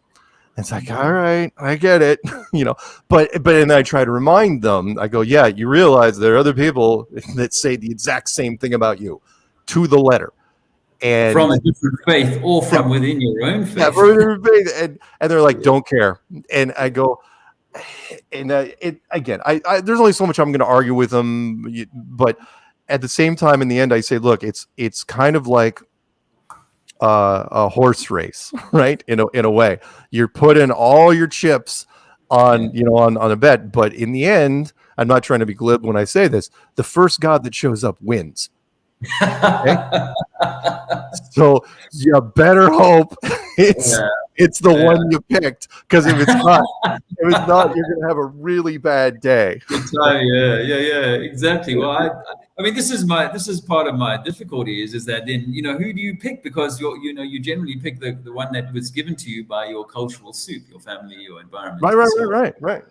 It's like, all right, I get it, you know, but and I try to remind them. I go, yeah, you realize there are other people that say the exact same thing about you, to the letter, and from a different faith or from within your own faith. And they're like, don't care. And I go, and it again, I there's only so much I'm going to argue with them, but at the same time, in the end, I say, look, it's kind of like a horse race, right? In a way, you're putting all your chips on, you know, on a bet, but in the end, I'm not trying to be glib when I say this, the first god that shows up wins. Okay? So you better hope it's the one you picked, because if it's not, you're gonna have a really bad day. Yeah, exactly. Well, I mean, this is part of my difficulty is that then, you know, who do you pick? Because you generally pick the one that was given to you by your cultural soup, your family, your environment. Right.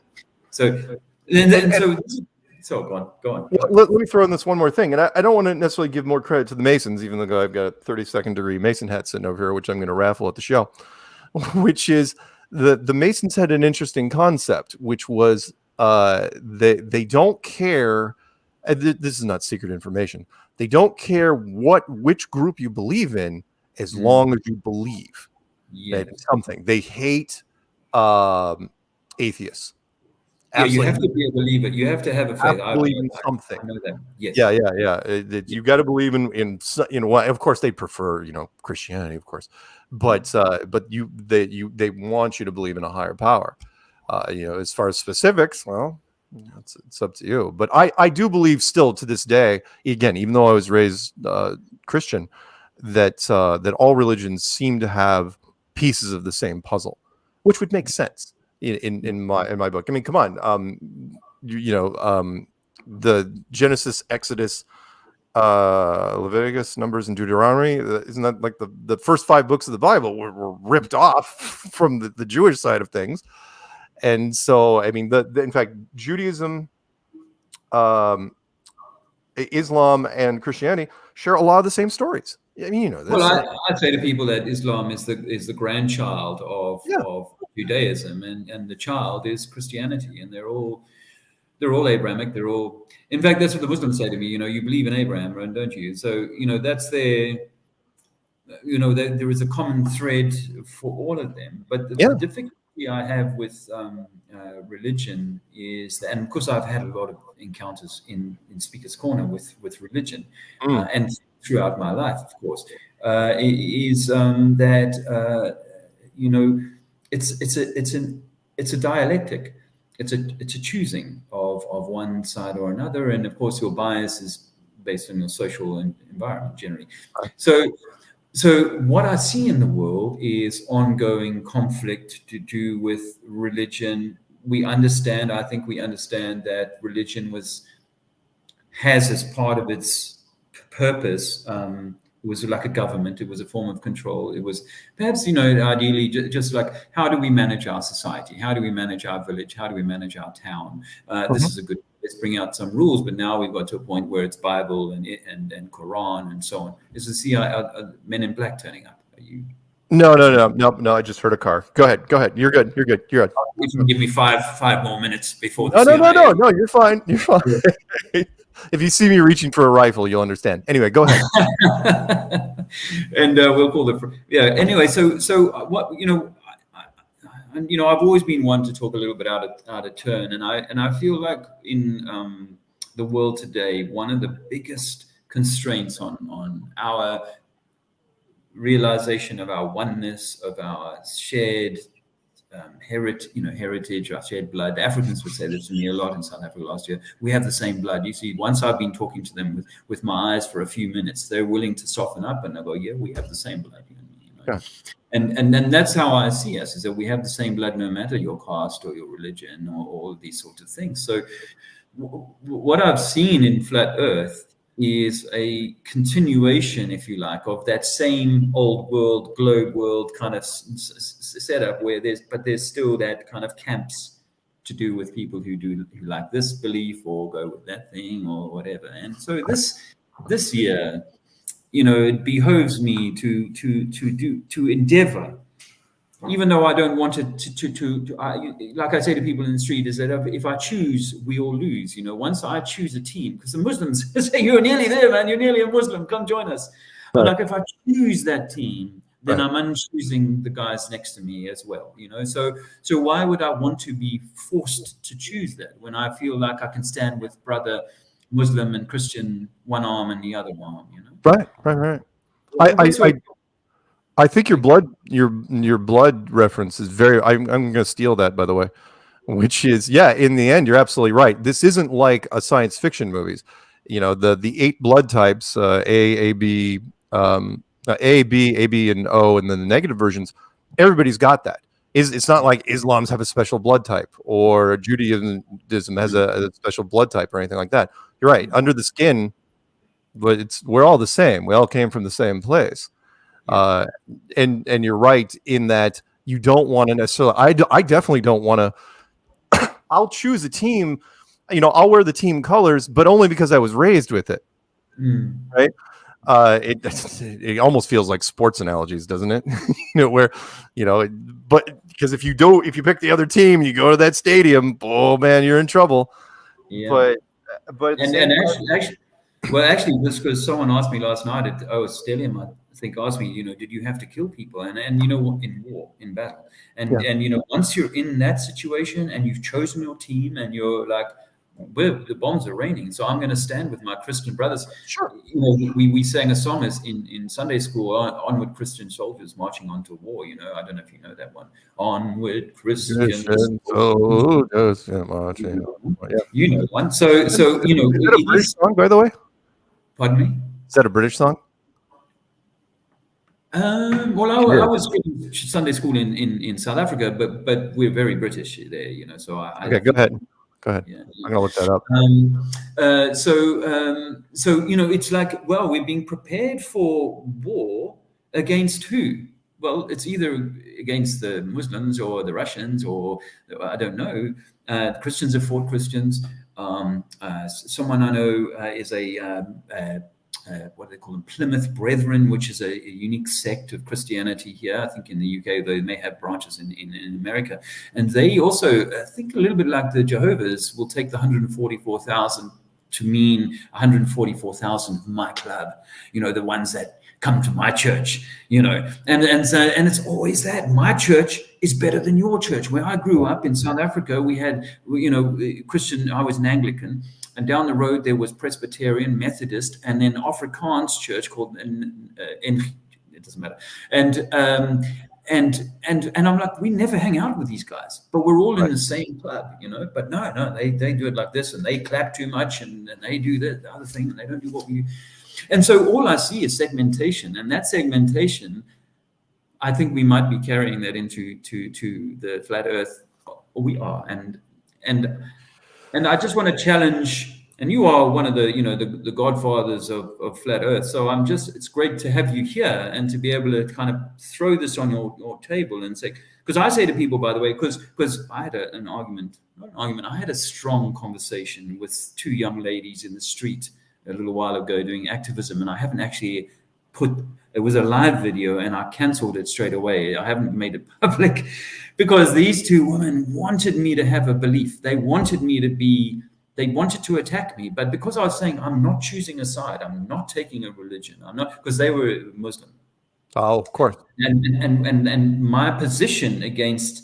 So so go on. Let me throw in this one more thing, and I don't want to necessarily give more credit to the Masons, even though I've got a 32nd degree Mason hat sitting over here, which I'm going to raffle at the show. Which is the Masons had an interesting concept, which was they don't care. This is not secret information. They don't care which group you believe in, as long as you believe in something. They hate atheists. You have to be a believer. You have to have a faith. I believe in something. I know that. Yes. Yeah. You got to believe in you know. Of course, they prefer, you know, Christianity, of course, but they want you to believe in a higher power. You know, as far as specifics, well, it's up to you. But I do believe still to this day, again, even though I was raised Christian, that all religions seem to have pieces of the same puzzle, which would make sense. In my book, I mean, come on, the Genesis, Exodus, Leviticus, Numbers, and Deuteronomy, isn't that like the first 5 books of the Bible were ripped off from the Jewish side of things? And so, I mean, in fact, Judaism, Islam, and Christianity share a lot of the same stories. I mean, you know, well, I say to people that Islam is the grandchild of Judaism, and the child is Christianity, and they're all Abrahamic. They're all, in fact, that's what the Muslims say to me. You know, you believe in Abraham, don't you? So, you know, that's their, you know, there is a common thread for all of them. But the difficulty I have with religion is that, and of course, I've had a lot of encounters in Speaker's Corner with religion, and throughout my life, of course, is that you know, it's a dialectic. It's a choosing of one side or another, and of course, your bias is based on your social environment generally. So what I see in the world is ongoing conflict to do with religion, I think we understand that religion has as part of its purpose, it was like a government. It was a form of control. It was perhaps, ideally just like, how do we manage our society? How do we manage our village? How do we manage our town? This is a good, let's bring out some rules, but now we've got to a point where it's Bible and Quran and so on. Is the Men in Black turning up? Are you? No. I just heard a car. Go ahead. You're good. You can give me five more minutes before the No. You're fine. Yeah. If you see me reaching for a rifle, you'll understand. Anyway, go ahead. And we'll call it. Anyway, so what I've always been one to talk a little bit out of turn, and I feel like in the world today, one of the biggest constraints on our realization of our oneness, of our shared heritage, our shared blood. The Africans would say this to me a lot in South Africa last year. We have the same blood. You see, once I've been talking to them with my eyes for a few minutes, they're willing to soften up and they go, yeah, we have the same blood. Yeah. And then that's how I see us, is that we have the same blood no matter your caste or your religion or all these sorts of things. So what I've seen in Flat Earth is a continuation, if you like, of that same old world, globe world kind of setup where there's still that kind of camps to do with people who like this belief or go with that thing or whatever. And so this year, it behoves me to endeavor, even though I don't want it like I say to people in the street, is that if I choose, we all lose. Once I choose a team, because the Muslims say, you're nearly there, man, you're nearly a Muslim, come join us. But like if I choose that team, then I'm unchoosing the guys next to me as well. So why would I want to be forced to choose that when I feel like I can stand with brother Muslim and Christian, one arm and the other arm? Right. I think your blood reference is very. I'm going to steal that, by the way. Which is, in the end, you're absolutely right. This isn't like a science fiction movies. The 8 blood types, A, B, and O, and then the negative versions. Everybody's got that. It's not like Islams have a special blood type or Judaism has a special blood type or anything like that. You're right. Under the skin, but we're all the same. We all came from the same place. And you're right in that you don't want to necessarily. I definitely don't want to. I'll choose a team. I'll wear the team colors, but only because I was raised with it. Right? It almost feels like sports analogies, doesn't it? But because if you pick the other team, you go to that stadium. Oh man, you're in trouble. Yeah. But actually, just because someone asked me last night at stadium, I think asked me, did you have to kill people? And in battle, and once you're in that situation and you've chosen your team and you're like, the bombs are raining, so I'm going to stand with my Christian brothers. Sure. We sang a song in Sunday school, Onward Christian Soldiers Marching on to War. I don't know if you know that one. Onward Christian Soldiers Marching on. Yeah. You know one. So is that a British song, by the way? Pardon me? Is that a British song? Well, I was in Sunday school in South Africa, but we're very British there, So okay, go ahead. Yeah. I'm gonna look that up. So it's like, well, we're being prepared for war against who? Well, it's either against the Muslims or the Russians, or I don't know. Christians have fought Christians. Someone I know is what do they call them? Plymouth Brethren, which is a unique sect of Christianity here. I think in the UK, they may have branches in America. And they also, I think a little bit like the Jehovah's, will take the 144,000 to mean 144,000 of my club, the ones that come to my church, and it's always that my church is better than your church. Where I grew up in South Africa, we had, Christian, I was an Anglican. And down the road, there was Presbyterian, Methodist, and then Afrikaans church called, it doesn't matter. And I'm like, we never hang out with these guys, but we're all in the same club, But no, they do it like this, and they clap too much, and they do the other thing, and they don't do what we do. And so all I see is segmentation, and that segmentation, I think we might be carrying that into the Flat Earth we are, and I just want to challenge. And you are one of the, the godfathers of flat Earth. So it's great to have you here and to be able to kind of throw this on your table and say, because I say to people, by the way, because I had an argument, not an argument, I had a strong conversation with two young ladies in the street a little while ago doing activism, and I haven't actually it was a live video and I canceled it straight away. I haven't made it public because these two women wanted me to have a belief. They wanted to attack me, but because I was saying I'm not choosing a side, I'm not taking a religion, I'm not, because they were Muslim. Oh, of course. And my position against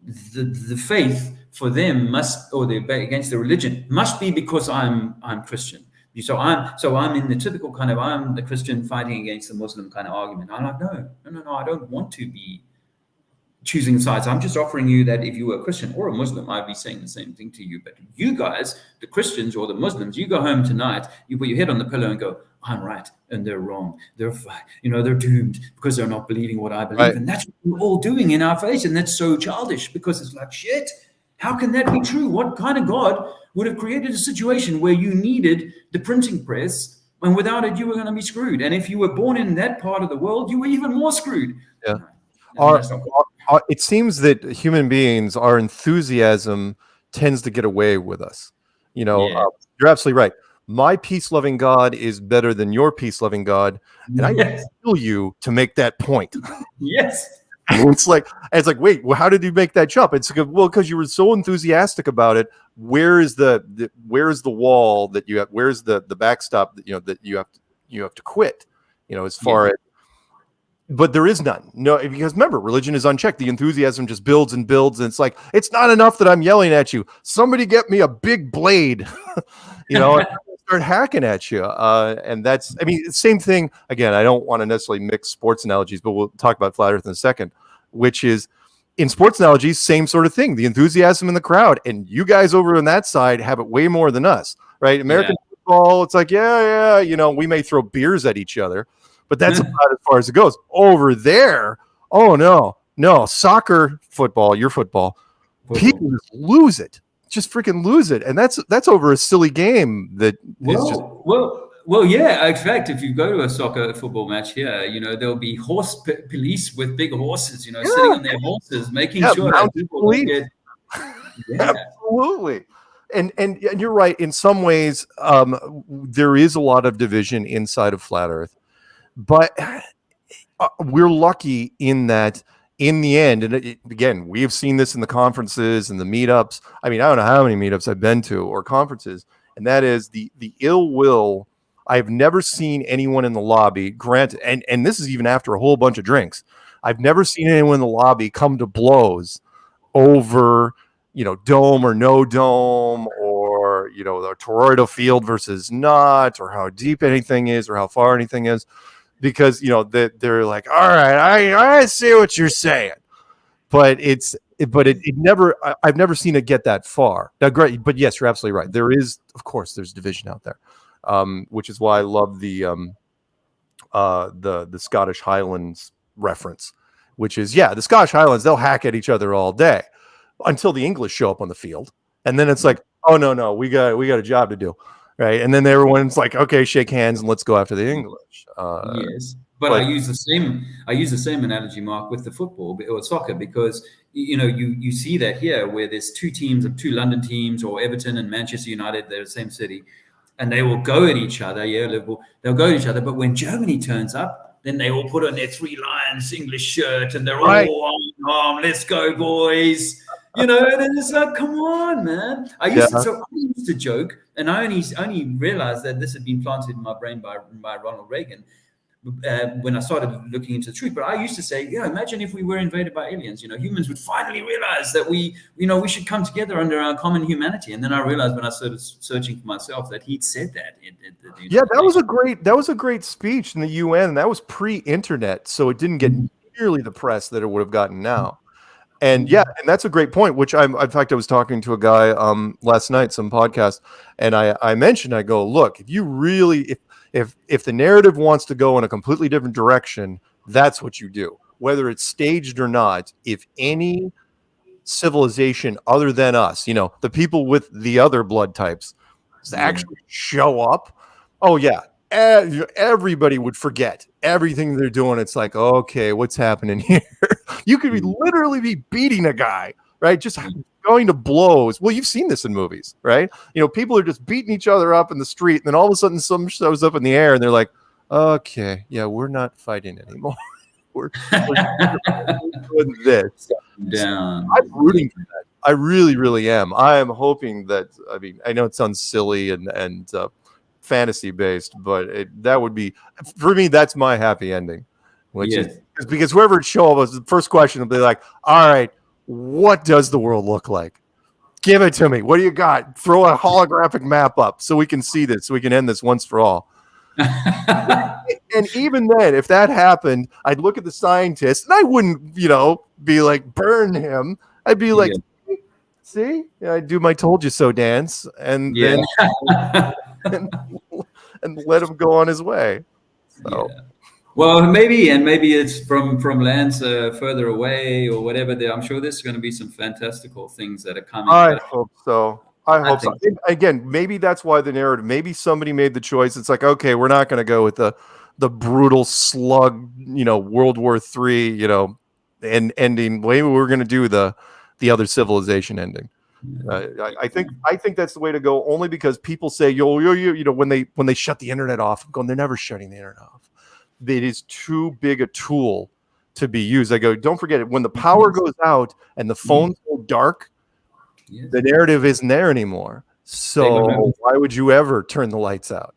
the faith for them against the religion must be because I'm Christian. So I'm in the typical kind of, I'm the Christian fighting against the Muslim kind of argument. I'm like, no, I don't want to be choosing sides. I'm just offering you that if you were a Christian or a Muslim, I'd be saying the same thing to you. But you guys, the Christians or the Muslims, you go home tonight, you put your head on the pillow and go, I'm right and they're wrong. They're doomed because they're not believing what I believe. Right. And that's what we're all doing in our face. And that's so childish because it's like, shit, how can that be true? What kind of God would have created a situation where you needed the printing press, and without it, you were going to be screwed? And if you were born in that part of the world, you were even more screwed. Yeah. It seems that human beings, our enthusiasm tends to get away with us. You're absolutely right. My peace-loving God is better than your peace-loving God, and I kill you to make that point. Yes. It's like, wait, well, how did you make that jump? It's like, well, because you were so enthusiastic about it. Where is the wall that you have? Where's the backstop that you have to quit? As far as, but there is none. No, because remember, religion is unchecked. The enthusiasm just builds and builds, and it's like, it's not enough that I'm yelling at you. Somebody get me a big blade, and start hacking at you. And that's, same thing. Again, I don't want to necessarily mix sports analogies, but we'll talk about flat Earth in a second, which is, in sports analogies, same sort of thing. The enthusiasm in the crowd, and you guys over on that side have it way more than us, right? American football, it's like, we may throw beers at each other, but that's about as far as it goes. Over there, oh no, soccer, football, your football, people just lose it. Just freaking lose it, and that's over a silly game that is just well, yeah. In fact, if you go to a soccer football match here, there'll be horse police with big horses, sitting on their horses, making sure that people don't get. Absolutely, and you're right. In some ways, there is a lot of division inside of flat Earth, but we're lucky in that. In the end, and again, we have seen this in the conferences and the meetups. I don't know how many meetups I've been to or conferences, and that is the ill will. I've never seen anyone in the lobby, granted, and this is even after a whole bunch of drinks. I've never seen anyone in the lobby come to blows over, dome or no dome, or, the toroidal field versus not, or how deep anything is, or how far anything is. Because they're like, all right, I see what you're saying, but it never. I've never seen it get that far. Now, great, but yes, you're absolutely right. There is, of course, there's division out there, which is why I love the Scottish Highlands reference, which is the Scottish Highlands, they'll hack at each other all day until the English show up on the field, and then it's like, oh no, we got a job to do. Right, and then everyone's like, "Okay, shake hands and let's go after the English." Yes, but I use the same analogy, Mark, with the football or soccer, because you see that here where there's two London teams, or Everton and Manchester United, they're the same city, and they will go at each other. Liverpool, they'll go at each other, but when Germany turns up, then they all put on their Three Lions English shirt and they're all on, let's go, boys. And it's like, come on, man. I used to joke, and I only realized that this had been planted in my brain by Ronald Reagan when I started looking into the truth. But I used to say, imagine if we were invaded by aliens. Humans would finally realize that we should come together under our common humanity. And then I realized when I started searching for myself that he'd said that. That was a great speech in the UN. And that was pre-internet, so it didn't get nearly the press that it would have gotten now. And and that's a great point, which in fact, I was talking to a guy last night, some podcast, and I mentioned, I go, look, if you really, if the narrative wants to go in a completely different direction, that's what you do, whether it's staged or not. If any civilization other than us, the people with the other blood types, actually show up, oh yeah, everybody would forget everything they're doing. It's like, okay, what's happening here? You could literally be beating a guy, right? Just going to blows. Well, you've seen this in movies, right? People are just beating each other up in the street, and then all of a sudden something shows up in the air, and they're like, okay, yeah, we're not fighting anymore. we're doing this. Down. I'm rooting for that. I really, really am. I am hoping that, I know it sounds silly and fantasy based, but that would be, for me, that's my happy ending. Which is because whoever show up, the first question will be like, all right, what does the world look like? Give it to me. What do you got? Throw a holographic map up so we can see this, so we can end this once for all. And even then, if that happened, I'd look at the scientist and I wouldn't, be like, burn him. I'd be like, see, I'd do my told you so dance and then and let him go on his way. So. Well, maybe it's from lands further away or whatever. I'm sure there's going to be some fantastical things that are coming. I hope so. I hope so. Again, maybe that's why the narrative. Maybe somebody made the choice. It's like, okay, we're not going to go with the brutal slug, World War III, and ending. Maybe we're going to do the other civilization ending. I think that's the way to go. Only because people say, when they shut the internet off, I'm going, they're never shutting the internet off. It is too big a tool to be used. I go, don't forget it. When the power goes out and the phones go dark, the narrative isn't there anymore. So why would you ever turn the lights out?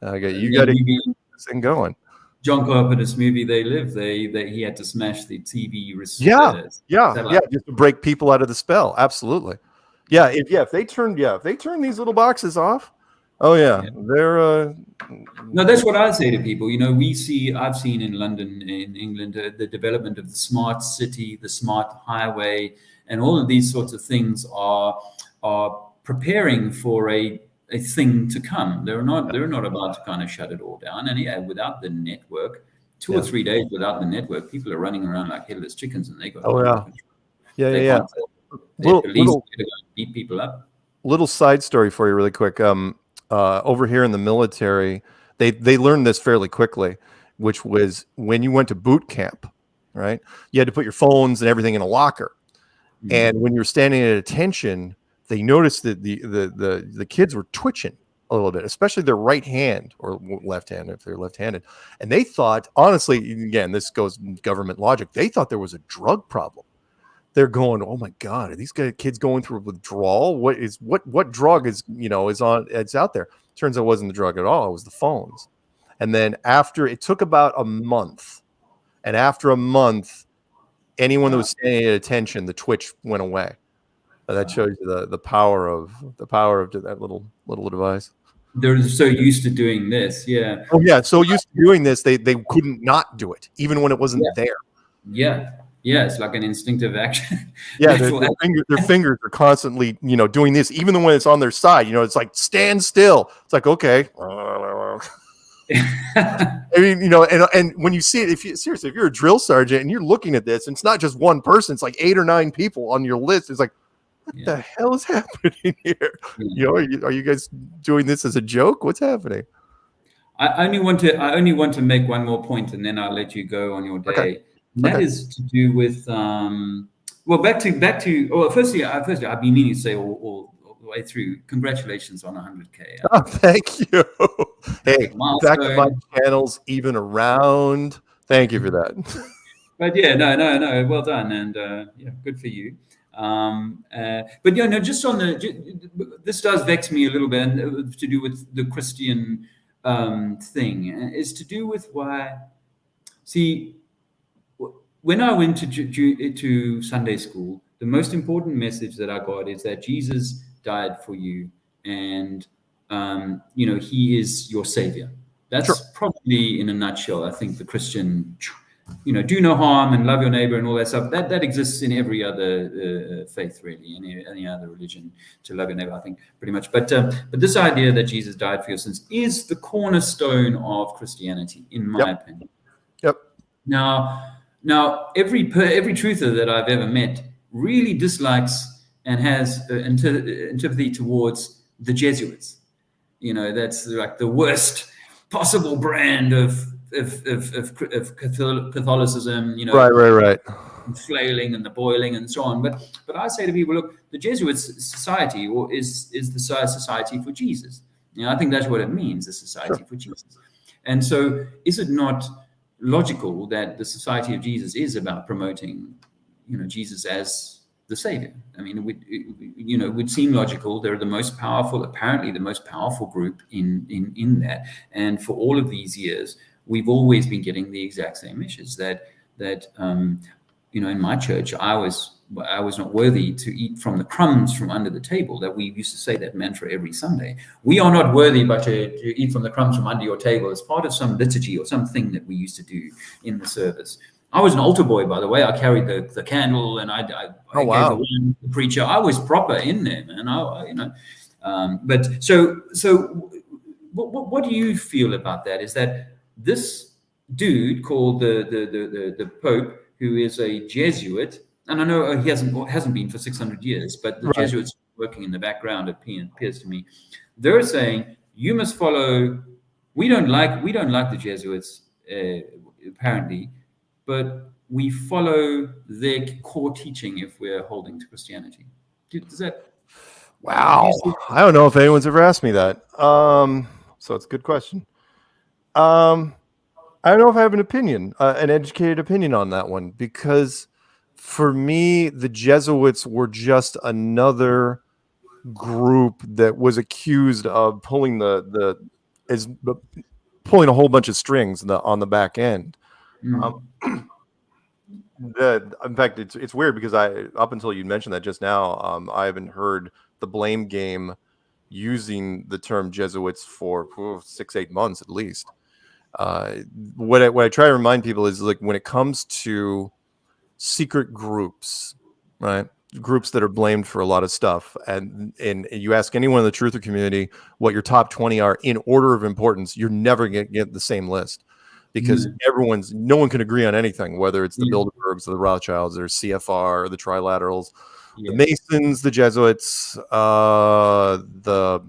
You got to keep this thing going. John Carpenter's movie They Live, he had to smash the TV just to break people out of the spell. Absolutely. If they turn these little boxes off, they're no, that's what I say to people. I've seen in London, in England, the development of the smart city, the smart highway, and all of these sorts of things are preparing for a thing to come. They're not about to kind of shut it all down. And without the network, 2 or 3 days without the network, people are running around like headless chickens, and they got little beat people up. Little side story for you, really quick. Over here in the military, they learned this fairly quickly, which was when you went to boot camp, right? You had to put your phones and everything in a locker. Mm-hmm. And when you were standing at attention, they noticed that the kids were twitching a little bit, especially their right hand or left hand if they're left-handed. And they thought, honestly, again, this goes government logic, they thought there was a drug problem. They're going, oh my God, are these kids going through withdrawal? What drug is out there? Turns out it wasn't the drug at all. It was the phones. And then it took about a month. And after a month, anyone that was standing at attention, the twitch went away. That shows you the power of that little device. They're so used to doing this. Yeah. Oh yeah. So used to doing this, they couldn't not do it, even when it wasn't there. Yeah. Yeah, it's like an instinctive action. Yeah, their fingers are constantly, doing this, even when it's on their side. It's like stand still. It's like, okay. I mean, and when you see it, if you're a drill sergeant and you're looking at this, and it's not just one person, it's like 8 or 9 people on your list. It's like, what the hell is happening here? Yeah. Are you guys doing this as a joke? What's happening? I only want to make one more point, and then I'll let you go on your day. Okay. That is to do with back to. Well, firstly, I've been meaning to say all the way through. Congratulations on 100K. Oh, thank you. Hey, back to my channel's even around. Thank you for that. But no, well done, and good for you. But just on this does vex me a little bit, and to do with the Christian thing, is to do with why. See. When I went to Sunday school, the most important message that I got is that Jesus died for you, and he is your savior. That's probably, in a nutshell, I think the Christian, do no harm and love your neighbor and all that stuff. That exists in every other faith, really, any other religion, to love your neighbor, I think, pretty much. But this idea that Jesus died for your sins is the cornerstone of Christianity, in my opinion. Yep. Now, every truther that I've ever met really dislikes and has antipathy towards the Jesuits. That's like the worst possible brand of Catholicism. Right. Flailing and the boiling and so on. But I say to people, look, the Jesuits society is the society for Jesus. I think that's what it means, the society for Jesus. And so is it not logical that the Society of Jesus is about promoting, Jesus as the Savior? I mean, it would seem logical. They're apparently the most powerful group in that. And for all of these years, we've always been getting the exact same message that in my church, I was not worthy to eat from the crumbs from under the table. That we used to say that mantra every Sunday. We are not worthy, but to eat from the crumbs from under your table as part of some liturgy or something that we used to do in the service. I was an altar boy, by the way. I carried the candle, and I gave the wine to the preacher. I was proper in there, man. But so what do you feel about that? Is that this dude called the Pope, who is a Jesuit, and I know he hasn't been for 600 years, but the Jesuits working in the background, it appears to me, they're saying you must follow. We don't like the Jesuits apparently, but we follow their core teaching if we're holding to Christianity. Does that? Wow, I don't know if anyone's ever asked me that. So it's a good question. I don't know if I have an opinion, an educated opinion on that one, because for me, the Jesuits were just another group that was accused of pulling pulling a whole bunch of strings on the back end. In fact, it's weird because up until you mentioned that just now, I haven't heard the blame game using the term Jesuits for 6-8 months at least. What I try to remind people is, like, when it comes to secret groups, right? Groups that are blamed for a lot of stuff, and you ask anyone in the truther community what your top 20 are in order of importance, you're never going to get the same list, because no one can agree on anything, whether it's the Bilderbergs or the Rothschilds or CFR or the Trilaterals, the Masons, the Jesuits, the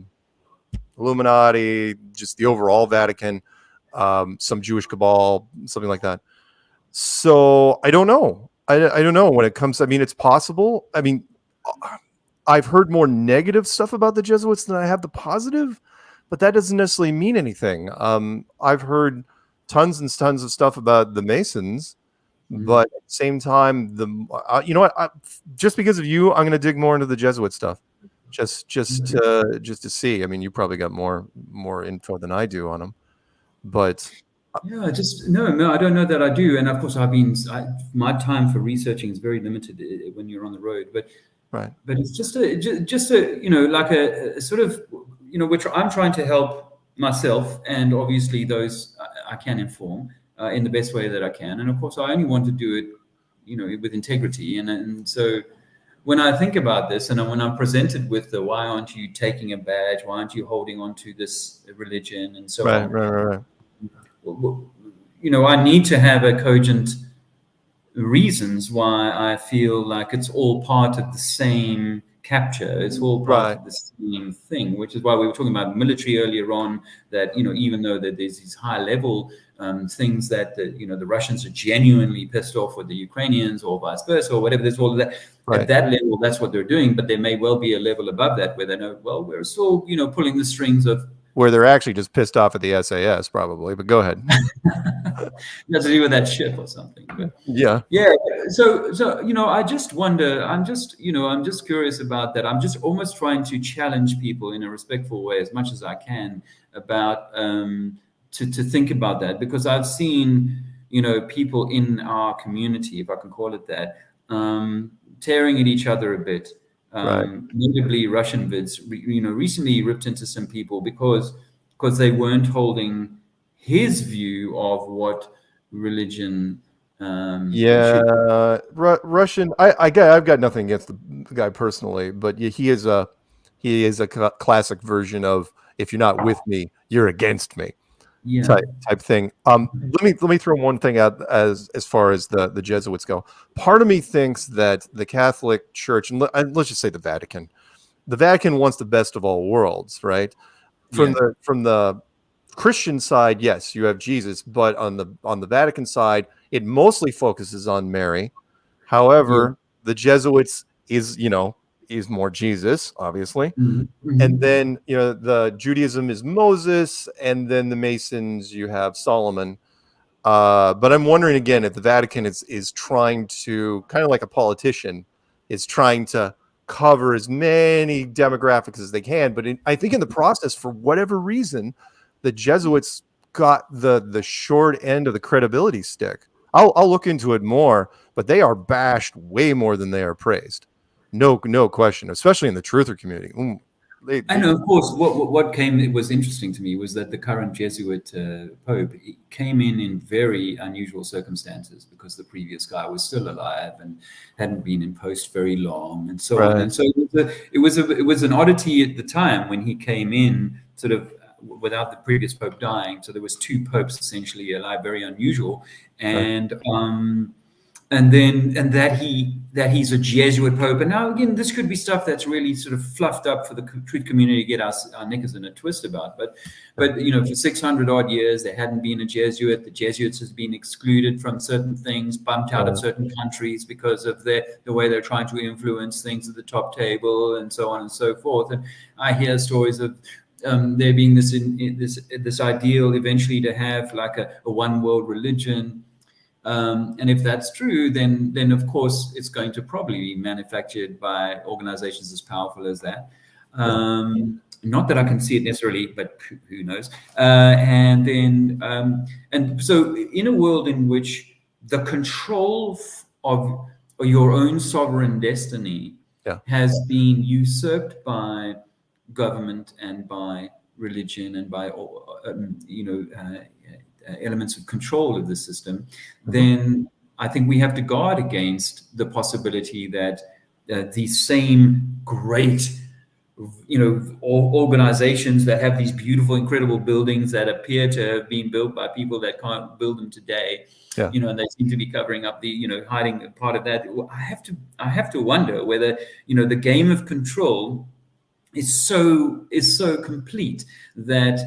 Illuminati, just the overall Vatican. Some Jewish cabal, something like that. So I don't know. I don't know when it comes. I mean, it's possible. I mean, I've heard more negative stuff about the Jesuits than I have the positive, but that doesn't necessarily mean anything. I've heard tons and tons of stuff about the Masons, but at the same time, you know what? Just because of you, I'm going to dig more into the Jesuit stuff, just to see. I mean, you probably got more info than I do on them. But no, I don't know that I do. And of course, my time for researching is very limited when you're on the road. But it's just a like a sort of which I'm trying to help myself, and obviously those I can inform in the best way that I can. And of course, I only want to do it with integrity. And so when I think about this, and when I'm presented with why aren't you taking a badge, why aren't you holding on to this religion, and so on. Right. I need to have a cogent reasons why I feel like it's all part of the same capture. It's all part of the same thing, which is why we were talking about military earlier on, that, even though that there's these high level things that the Russians are genuinely pissed off with the Ukrainians or vice versa or whatever, there's all of that. At that level, that's what they're doing. But there may well be a level above that where they know, well, we're still, pulling the strings of, where they're actually just pissed off at the SAS, probably. But go ahead. That's to do with that ship or something. But yeah. So I just wonder. I'm just curious about that. I'm just almost trying to challenge people in a respectful way as much as I can about to think about that, because I've seen people in our community, if I can call it that, tearing at each other a bit. Notably Russian vids, recently ripped into some people because they weren't holding his view of what religion. Russian. I've got nothing against the guy personally, but he is a classic version of, if you're not with me, you're against me. Yeah. type thing. Let me throw one thing out as far as the Jesuits go. Part of me thinks that the Catholic Church, and let's just say the Vatican wants the best of all worlds, right? Yeah. From the Christian side, yes, you have Jesus, but on the Vatican side, it mostly focuses on Mary. Yeah. However, the Jesuits is more Jesus, obviously. Mhm. And Mhm. then, the Judaism is Moses, and then the Masons, you have Solomon. But I'm wondering again if the Vatican is trying to, kind of like a politician, is trying to cover as many demographics as they can. But I think in the process, for whatever reason, the Jesuits got the short end of the credibility stick. I'll look into it more, but they are bashed way more than they are praised. No question, especially in the truther community. I know, of course, what came, it was interesting to me was that the current Jesuit Pope, he came in very unusual circumstances because the previous guy was still alive and hadn't been in post very long and so on. Right. And so it was an oddity at the time when he came in, sort of without the previous Pope dying. So there was two popes essentially alive, very unusual. Right. And that he's a Jesuit Pope. And now again, this could be stuff that's really sort of fluffed up for the truth community to get our knickers in a twist about. But for 600 odd years there hadn't been a Jesuit. The Jesuits has been excluded from certain things, bumped out of certain countries because of the way they're trying to influence things at the top table and so on and so forth. And I hear stories of there being this ideal eventually to have like a one world religion. And if that's true, then of course it's going to probably be manufactured by organizations as powerful as that. Not that I can see it necessarily, but who knows? And so in a world in which the control of your own sovereign destiny has been usurped by government and by religion and by elements of control of the system, then I think we have to guard against the possibility that these same great, organizations that have these beautiful, incredible buildings that appear to have been built by people that can't build them today, and they seem to be covering up hiding part of that. I have to wonder whether, the game of control is so complete that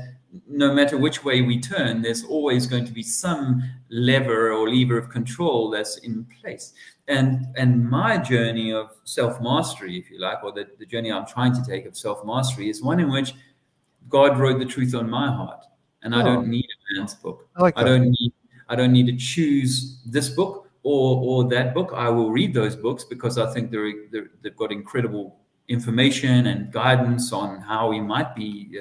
no matter which way we turn, there's always going to be some lever of control that's in place. And my journey of self-mastery, if you like, or the journey I'm trying to take of self-mastery, is one in which God wrote the truth on my heart, and I don't need a man's book. I like that. I don't need to choose this book or that book. I will read those books because I think they've got incredible information and guidance on how we might be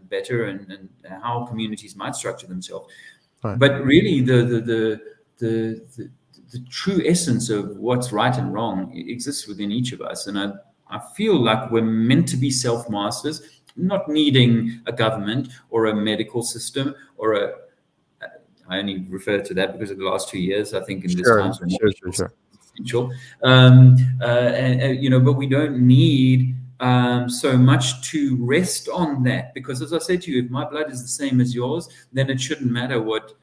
better and how communities might structure themselves. Right. But really, the true essence of what's right and wrong exists within each of us. And I feel like we're meant to be self-masters, not needing a government or a medical system or I only refer to that because of the last 2 years, I think, in this time. Sure. Essential. But we don't need so much to rest on that, because as I said to you, if my blood is the same as yours, then it shouldn't matter what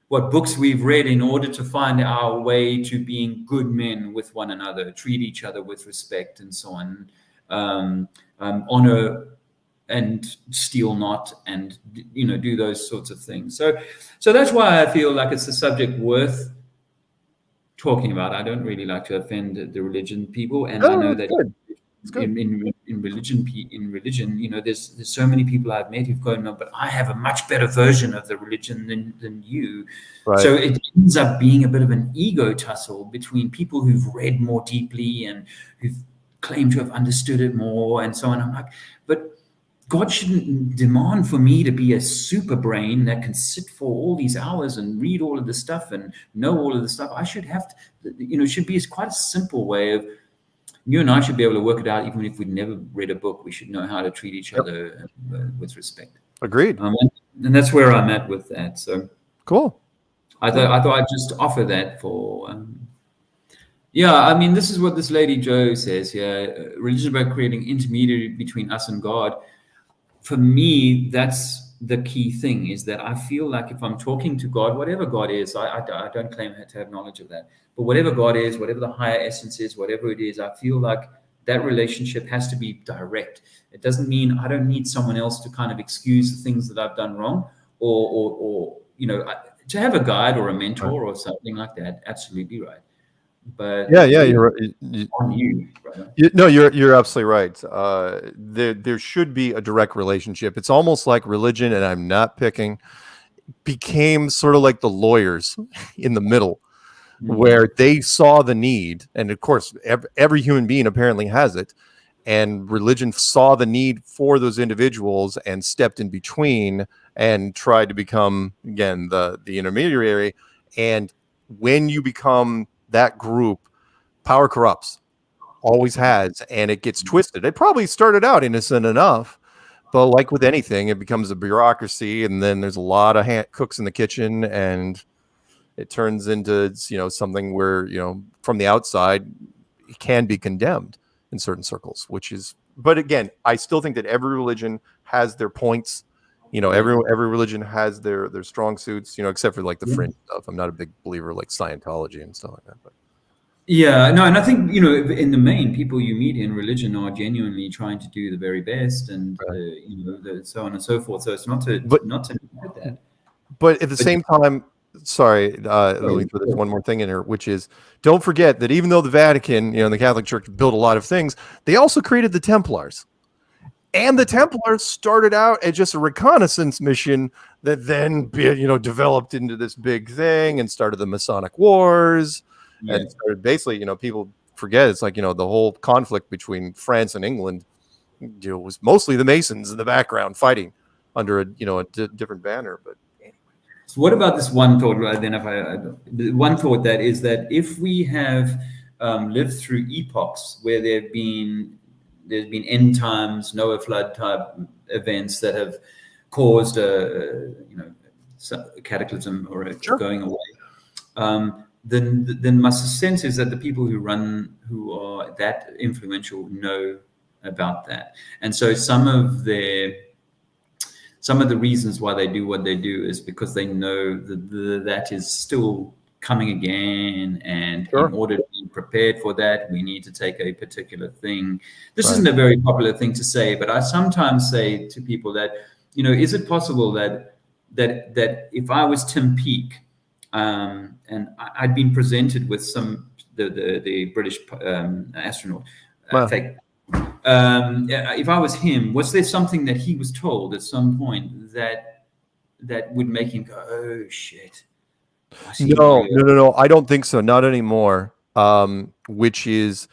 books we've read in order to find our way to being good men with one another, treat each other with respect and so on, honor and steal not, and do those sorts of things. So that's why I feel like it's a subject worth talking about. I don't really like to offend the religion people, and I know that in religion, there's so many people I've met who've gone, no, but I have a much better version of the religion than you. Right. So it ends up being a bit of an ego tussle between people who've read more deeply and who've claimed to have understood it more and so on. I'm like, but God shouldn't demand for me to be a super brain that can sit for all these hours and read all of this stuff and know all of this stuff. I should have to, it should be quite a simple way of, you and I should be able to work it out. Even if we'd never read a book, we should know how to treat each other with respect. Agreed. And that's where I'm at with that. So cool. I thought I'd just offer that for, I mean, this is what this lady Jo says here. Religion is about creating intermediary between us and God. For me, that's the key thing, is that I feel like if I'm talking to God, whatever God is, I don't claim to have knowledge of that, but whatever God is, whatever the higher essence is, whatever it is, I feel like that relationship has to be direct. It doesn't mean I don't need someone else to kind of excuse the things that I've done wrong, or to have a guide or a Right. mentor or something like that. Absolutely right. But Yeah, yeah, really, you're right. on you, brother. No, you're absolutely right. There should be a direct relationship. It's almost like religion, and I'm not picking, became sort of like the lawyers in the middle, where they saw the need, and of course, every human being apparently has it, and religion saw the need for those individuals and stepped in between and tried to become, again, the intermediary. And when you become that group, power corrupts, always has, and it gets twisted. It probably started out innocent enough, but like with anything, it becomes a bureaucracy, and then there's a lot of cooks in the kitchen, and it turns into something where from the outside it can be condemned in certain circles, which is. But again, I still think that every religion has their points. Every religion has their strong suits. Except for like the fringe stuff. I'm not a big believer like Scientology and stuff like that. But Yeah, no, and I think in the main, people you meet in religion are genuinely trying to do the very best, and right. so on and so forth. So it's not to But negate that. But at the But same time, sorry, let me throw this one more thing in here, which is, don't forget that even though the Vatican, and the Catholic Church built a lot of things, they also created the Templars. And the Templars started out as just a reconnaissance mission that then, developed into this big thing and started the Masonic Wars. yeah, And started basically, people forget, it's like, the whole conflict between France and England, was mostly the Masons in the background fighting under a different banner. But so what about this one thought? Right, then, one thought that is that if we have lived through epochs where there's been end times, Noah flood type events that have caused a cataclysm or a going away, then my sense is that the people who are that influential know about that, and so some of the reasons why they do what they do is because they know that is still coming again, and in order to be prepared for that, we need to take a particular thing. This isn't a very popular thing to say, but I sometimes say to people that, is it possible that if I was Tim Peake, and I'd been presented with the British astronaut, if I was him, was there something that he was told at some point that would make him go, "Oh shit"? No. I don't think so. Not anymore. Which is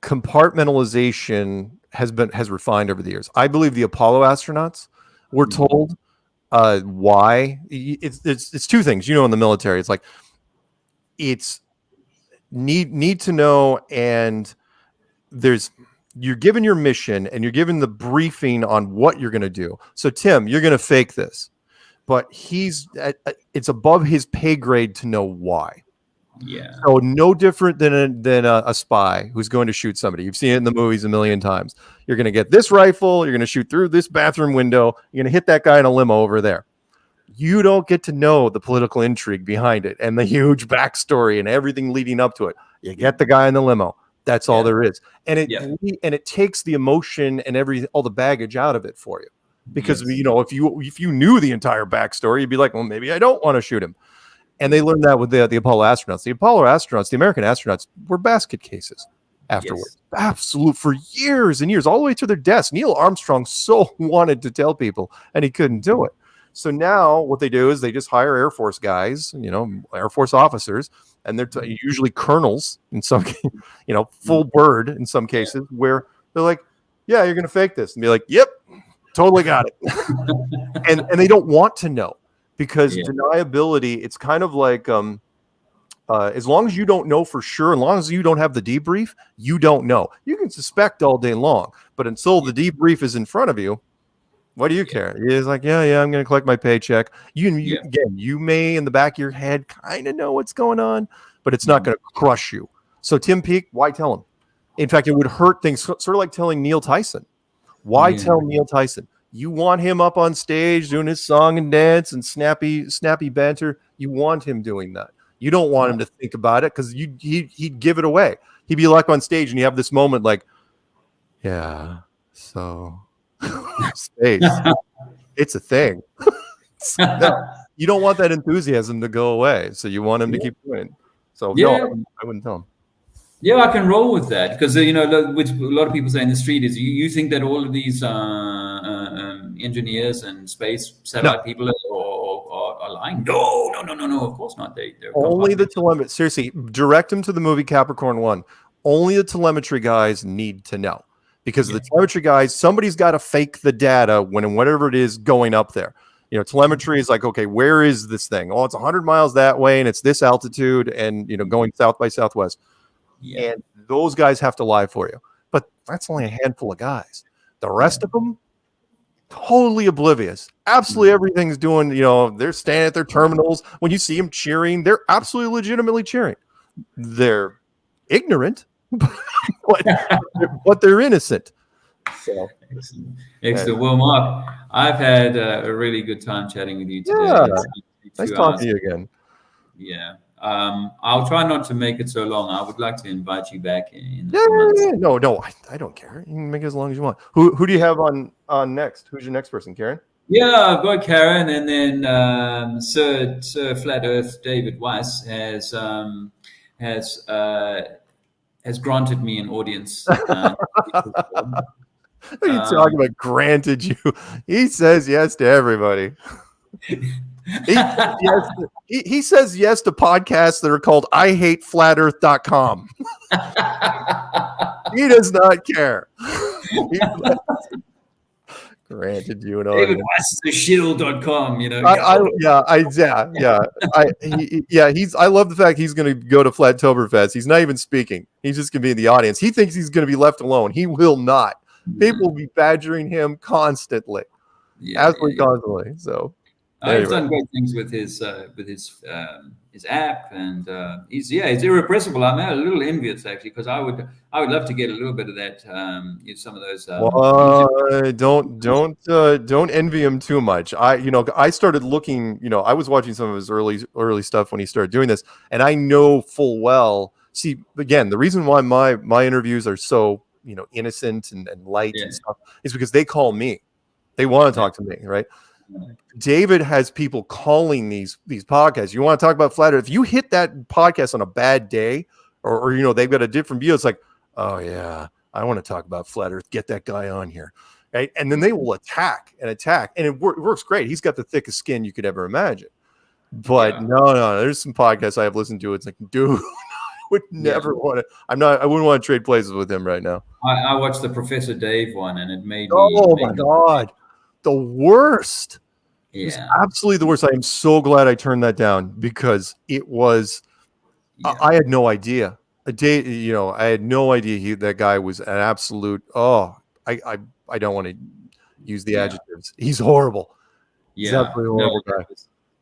compartmentalization has refined over the years. I believe the Apollo astronauts were told why. It's two things. In the military, it's like it's need to know, and you're given your mission and you're given the briefing on what you're going to do. So Tim, you're going to fake this, but it's above his pay grade to know why. Yeah. So no different than a spy who's going to shoot somebody. You've seen it in the movies a million times. You're going to get this rifle. You're going to shoot through this bathroom window. You're going to hit that guy in a limo over there. You don't get to know the political intrigue behind it and the huge backstory and everything leading up to it. You get the guy in the limo. That's all there is. And it takes the emotion and all the baggage out of it for you. Because if you knew the entire backstory, you'd be like, well, maybe I don't want to shoot him. And they learned that with the Apollo astronauts. The Apollo astronauts, the American astronauts, were basket cases afterwards. Yes. Absolute, for years and years, all the way to their deaths. Neil Armstrong so wanted to tell people, and he couldn't do it. So now what they do is they just hire Air Force guys, Air Force officers, and they're usually colonels in some, full bird in some cases, where they're like, yeah, you're going to fake this. And be like, yep, totally got it. and they don't want to know, because deniability, it's kind of like, as long as you don't know for sure, as long as you don't have the debrief, you don't know. You can suspect all day long, but until the debrief is in front of you, what do you care? It's like, yeah, I'm going to collect my paycheck. You may in the back of your head kind of know what's going on, but it's not going to crush you. So Tim Peake, why tell him? In fact, it would hurt things. Sort of like telling Neil Tyson. Why tell Neil Tyson? You want him up on stage doing his song and dance and snappy banter. You want him doing that. You don't want him to think about it, because he'd give it away. He'd be like on stage and you have this moment like, yeah, so space, it's a thing. No, you don't want that enthusiasm to go away, so you want him to keep doing. So no, I wouldn't tell him. Yeah, I can roll with that, because which a lot of people say in the street is, you think that all of these engineers and space satellite people are lying? No. Of course not. They're only the telemetry. Seriously, direct them to the movie Capricorn 1. Only the telemetry guys need to know, because the telemetry guys, somebody's got to fake the data when whatever it is going up there. Telemetry is like, okay, where is this thing? Oh, it's 100 miles that way, and it's this altitude, and going south by southwest. Yeah. And those guys have to lie for you. But that's only a handful of guys. The rest of them, totally oblivious. Absolutely everything's doing, they're standing at their terminals. When you see them cheering, they're absolutely legitimately cheering. They're ignorant, but they're innocent. So, excellent. Well, Mark, I've had a really good time chatting with you today. Yeah. Nice talking to you again. Yeah. I'll try not to make it so long. I would like to invite you back in. No, I don't care. You can make it as long as you want. Who do you have on next? Who's your next person, Karen? Yeah, I've got Karen, and then Sir Flat Earth David Weiss has granted me an audience. What are you talking about? Granted you? He says yes to everybody. He says yes to podcasts that are called IHateFlatEarth.com. He does not care. Granted you an audience. David Weiss is shittle.com, I love the fact he's going to go to Flattoberfest. He's not even speaking. He's just going to be in the audience. He thinks he's going to be left alone. He will not. People will be badgering him constantly. Constantly. So he's done great things with his app, and he's irrepressible. I'm a little envious, actually, because I would love to get a little bit of that. Some of those. Don't envy him too much. I started looking. I was watching some of his early stuff when he started doing this, and I know full well. See, again, the reason why my interviews are so innocent and light and stuff is because they call me. They want to talk to me, right? David has people calling these podcasts. You want to talk about Flat Earth? If you hit that podcast on a bad day, or they've got a different view, it's like, oh yeah, I want to talk about Flat Earth. Get that guy on here, right? And then they will attack, and it works great. He's got the thickest skin you could ever imagine. But no, there's some podcasts I have listened to. It's like, dude, I would never want to. I wouldn't want to trade places with him right now. I watched the Professor Dave one, and it made me. Oh my God, the worst. Yeah. It was absolutely the worst. I am so glad I turned that down, because it was. I had no idea. I had no idea that guy was an absolute. Oh, I don't want to use the adjectives. He's horrible. Yeah, he's absolutely horrible guy.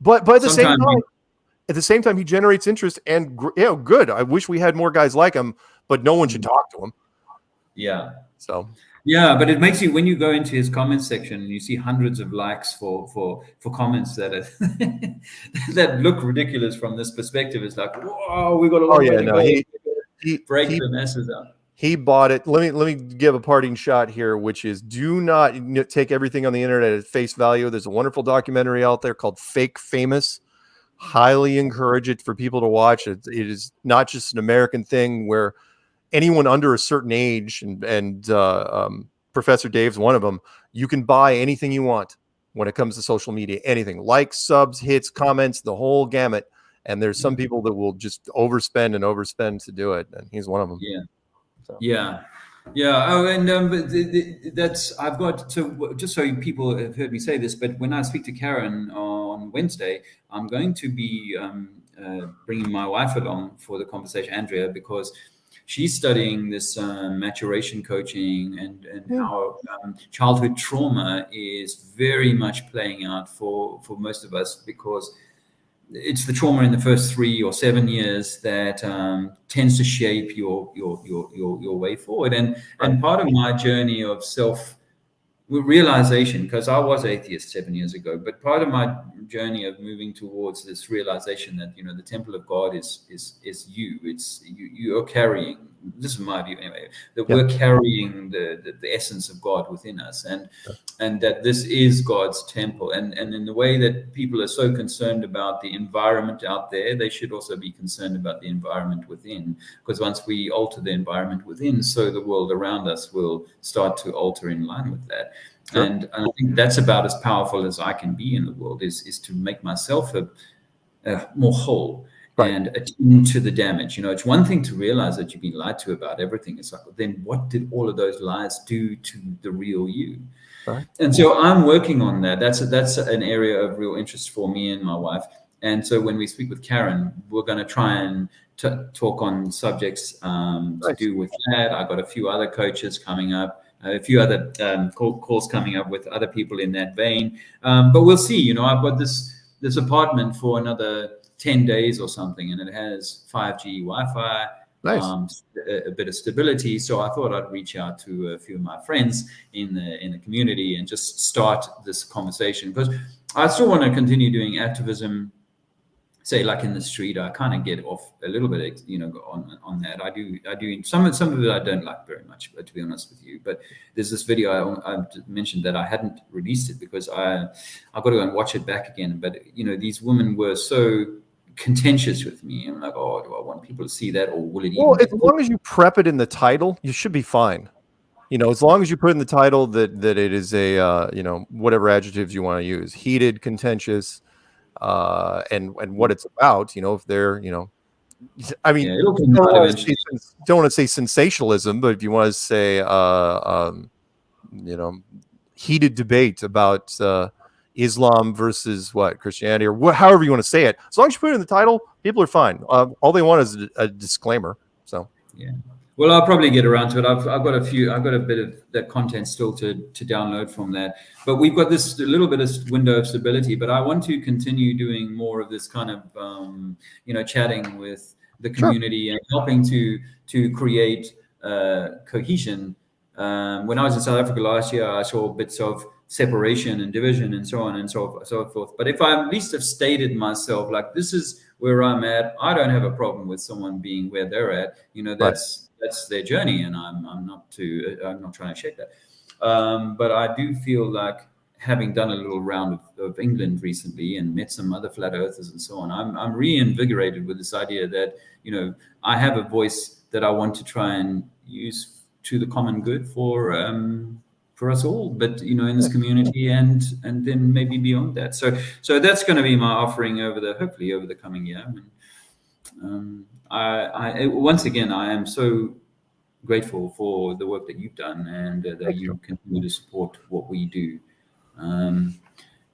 But at the same time, he generates interest, and good. I wish we had more guys like him, but no one should talk to him. Yeah. So. Yeah, but it makes you, when you go into his comments section and you see hundreds of likes for comments that are that look ridiculous from this perspective, it's like, whoa, we got a lot of way to break the messes up. He bought it. Let me give a parting shot here, which is, do not take everything on the internet at face value. There's a wonderful documentary out there called Fake Famous. Highly encourage it for people to watch. It is not just an American thing where anyone under a certain age, and Professor Dave's one of them, you can buy anything you want when it comes to social media, anything, likes, subs, hits, comments, the whole gamut. And there's some people that will just overspend to do it, and he's one of them. Yeah. Oh, and that's, I've got to, just so people have heard me say this, but when I speak to Karen on Wednesday, I'm going to be bringing my wife along for the conversation, Andrea, because she's studying this maturation coaching and how childhood trauma is very much playing out for most of us, because it's the trauma in the first 3 or 7 years that tends to shape your way forward. And part of my journey of realization, because I was atheist 7 years ago, but part of my journey of moving towards this realization that, you know, the temple of God is you. It's you're carrying, this is my view anyway, that we're carrying the essence of God within us, and that this is God's temple. And in the way that people are so concerned about the environment out there, they should also be concerned about the environment within, because once we alter the environment within, so the world around us will start to alter in line with that. Sure. And I think that's about as powerful as I can be in the world, is to make myself more whole. Right. And attune to the damage. You know, it's one thing to realize that you've been lied to about everything. It's like, then what did all of those lies do to the real you? Right. And so I'm working on that. That's an area of real interest for me and my wife. And so when we speak with Karen, we're going to try and talk on subjects to do with that. I've got a few other coaches coming up, a few other calls coming up with other people in that vein. But we'll see. You know, I've got this apartment for another 10 days or something, and it has 5G Wi-Fi. Nice. A bit of stability. So I thought I'd reach out to a few of my friends in the community and just start this conversation, because I still want to continue doing activism, say like in the street. I kind of get off a little bit, you know, on that. I do some of it I don't like very much, but to be honest with you. But there's this video I mentioned that I hadn't released it because I've got to go and watch it back again. But you know, these women were so contentious with me. I'm like, oh, do I want people to see that, or will it? Well, as long as you prep it in the title, you should be fine. You know, as long as you put in the title that it is a you know, whatever adjectives you want to use, heated, contentious, and what it's about. You know, if they're, you know, I mean, don't want to say sensationalism, but if you want to say you know, heated debate about Islam versus Christianity, or however you want to say it. As long as you put it in the title, people are fine. All they want is a disclaimer. So yeah. Well, I'll probably get around to it. I've got a bit of that content still to download from that. But we've got this little bit of window of stability. But I want to continue doing more of this kind of you know, chatting with the community and helping to create cohesion. When I was in South Africa last year, I saw bits of separation and division and so on and so forth. But if I at least have stated myself, like, this is where I'm at, I don't have a problem with someone being where they're at. You know, that's their journey, and I'm not trying to shake that. But I do feel like, having done a little round of England recently and met some other flat earthers and so on, I'm reinvigorated with this idea that, you know, I have a voice that I want to try and use to the common good for us all, but, you know, in this community and then maybe beyond that. So that's going to be my offering hopefully over the coming year. I once again, I am so grateful for the work that you've done, and that you continue to support what we do.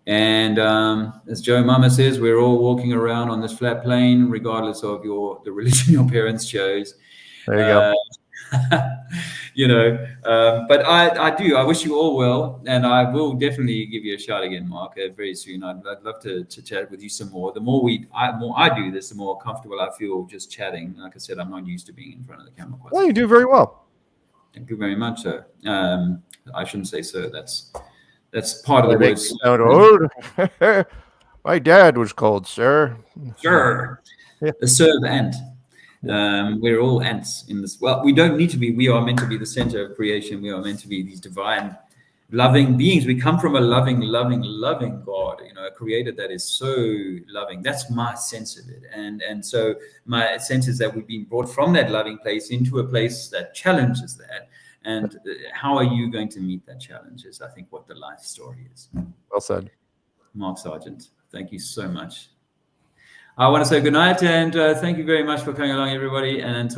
As Joe Mama says, we're all walking around on this flat plane, regardless of the religion your parents chose. There you go. You know, but I wish you all well, and I will definitely give you a shout again, Mark, very soon. I'd love to chat with you some more. The more I do this, the more comfortable I feel just chatting. Like I said, I'm not used to being in front of the camera. Well, you do very well. Thank you very much, sir. I shouldn't say sir. That's part of the words. My dad was called sir. Sure. Yeah. A serve ant. We're all ants in this. Well, we don't need to be. We are meant to be the center of creation. We are meant to be these divine, loving beings. We come from a loving God, you know, a creator that is so loving. That's my sense of it. And so my sense is that we've been brought from that loving place into a place that challenges that. And how are you going to meet that challenge is, I think, what the life story is. Well said. Mark Sargent, thank you so much. I want to say good night, and thank you very much for coming along, everybody. And until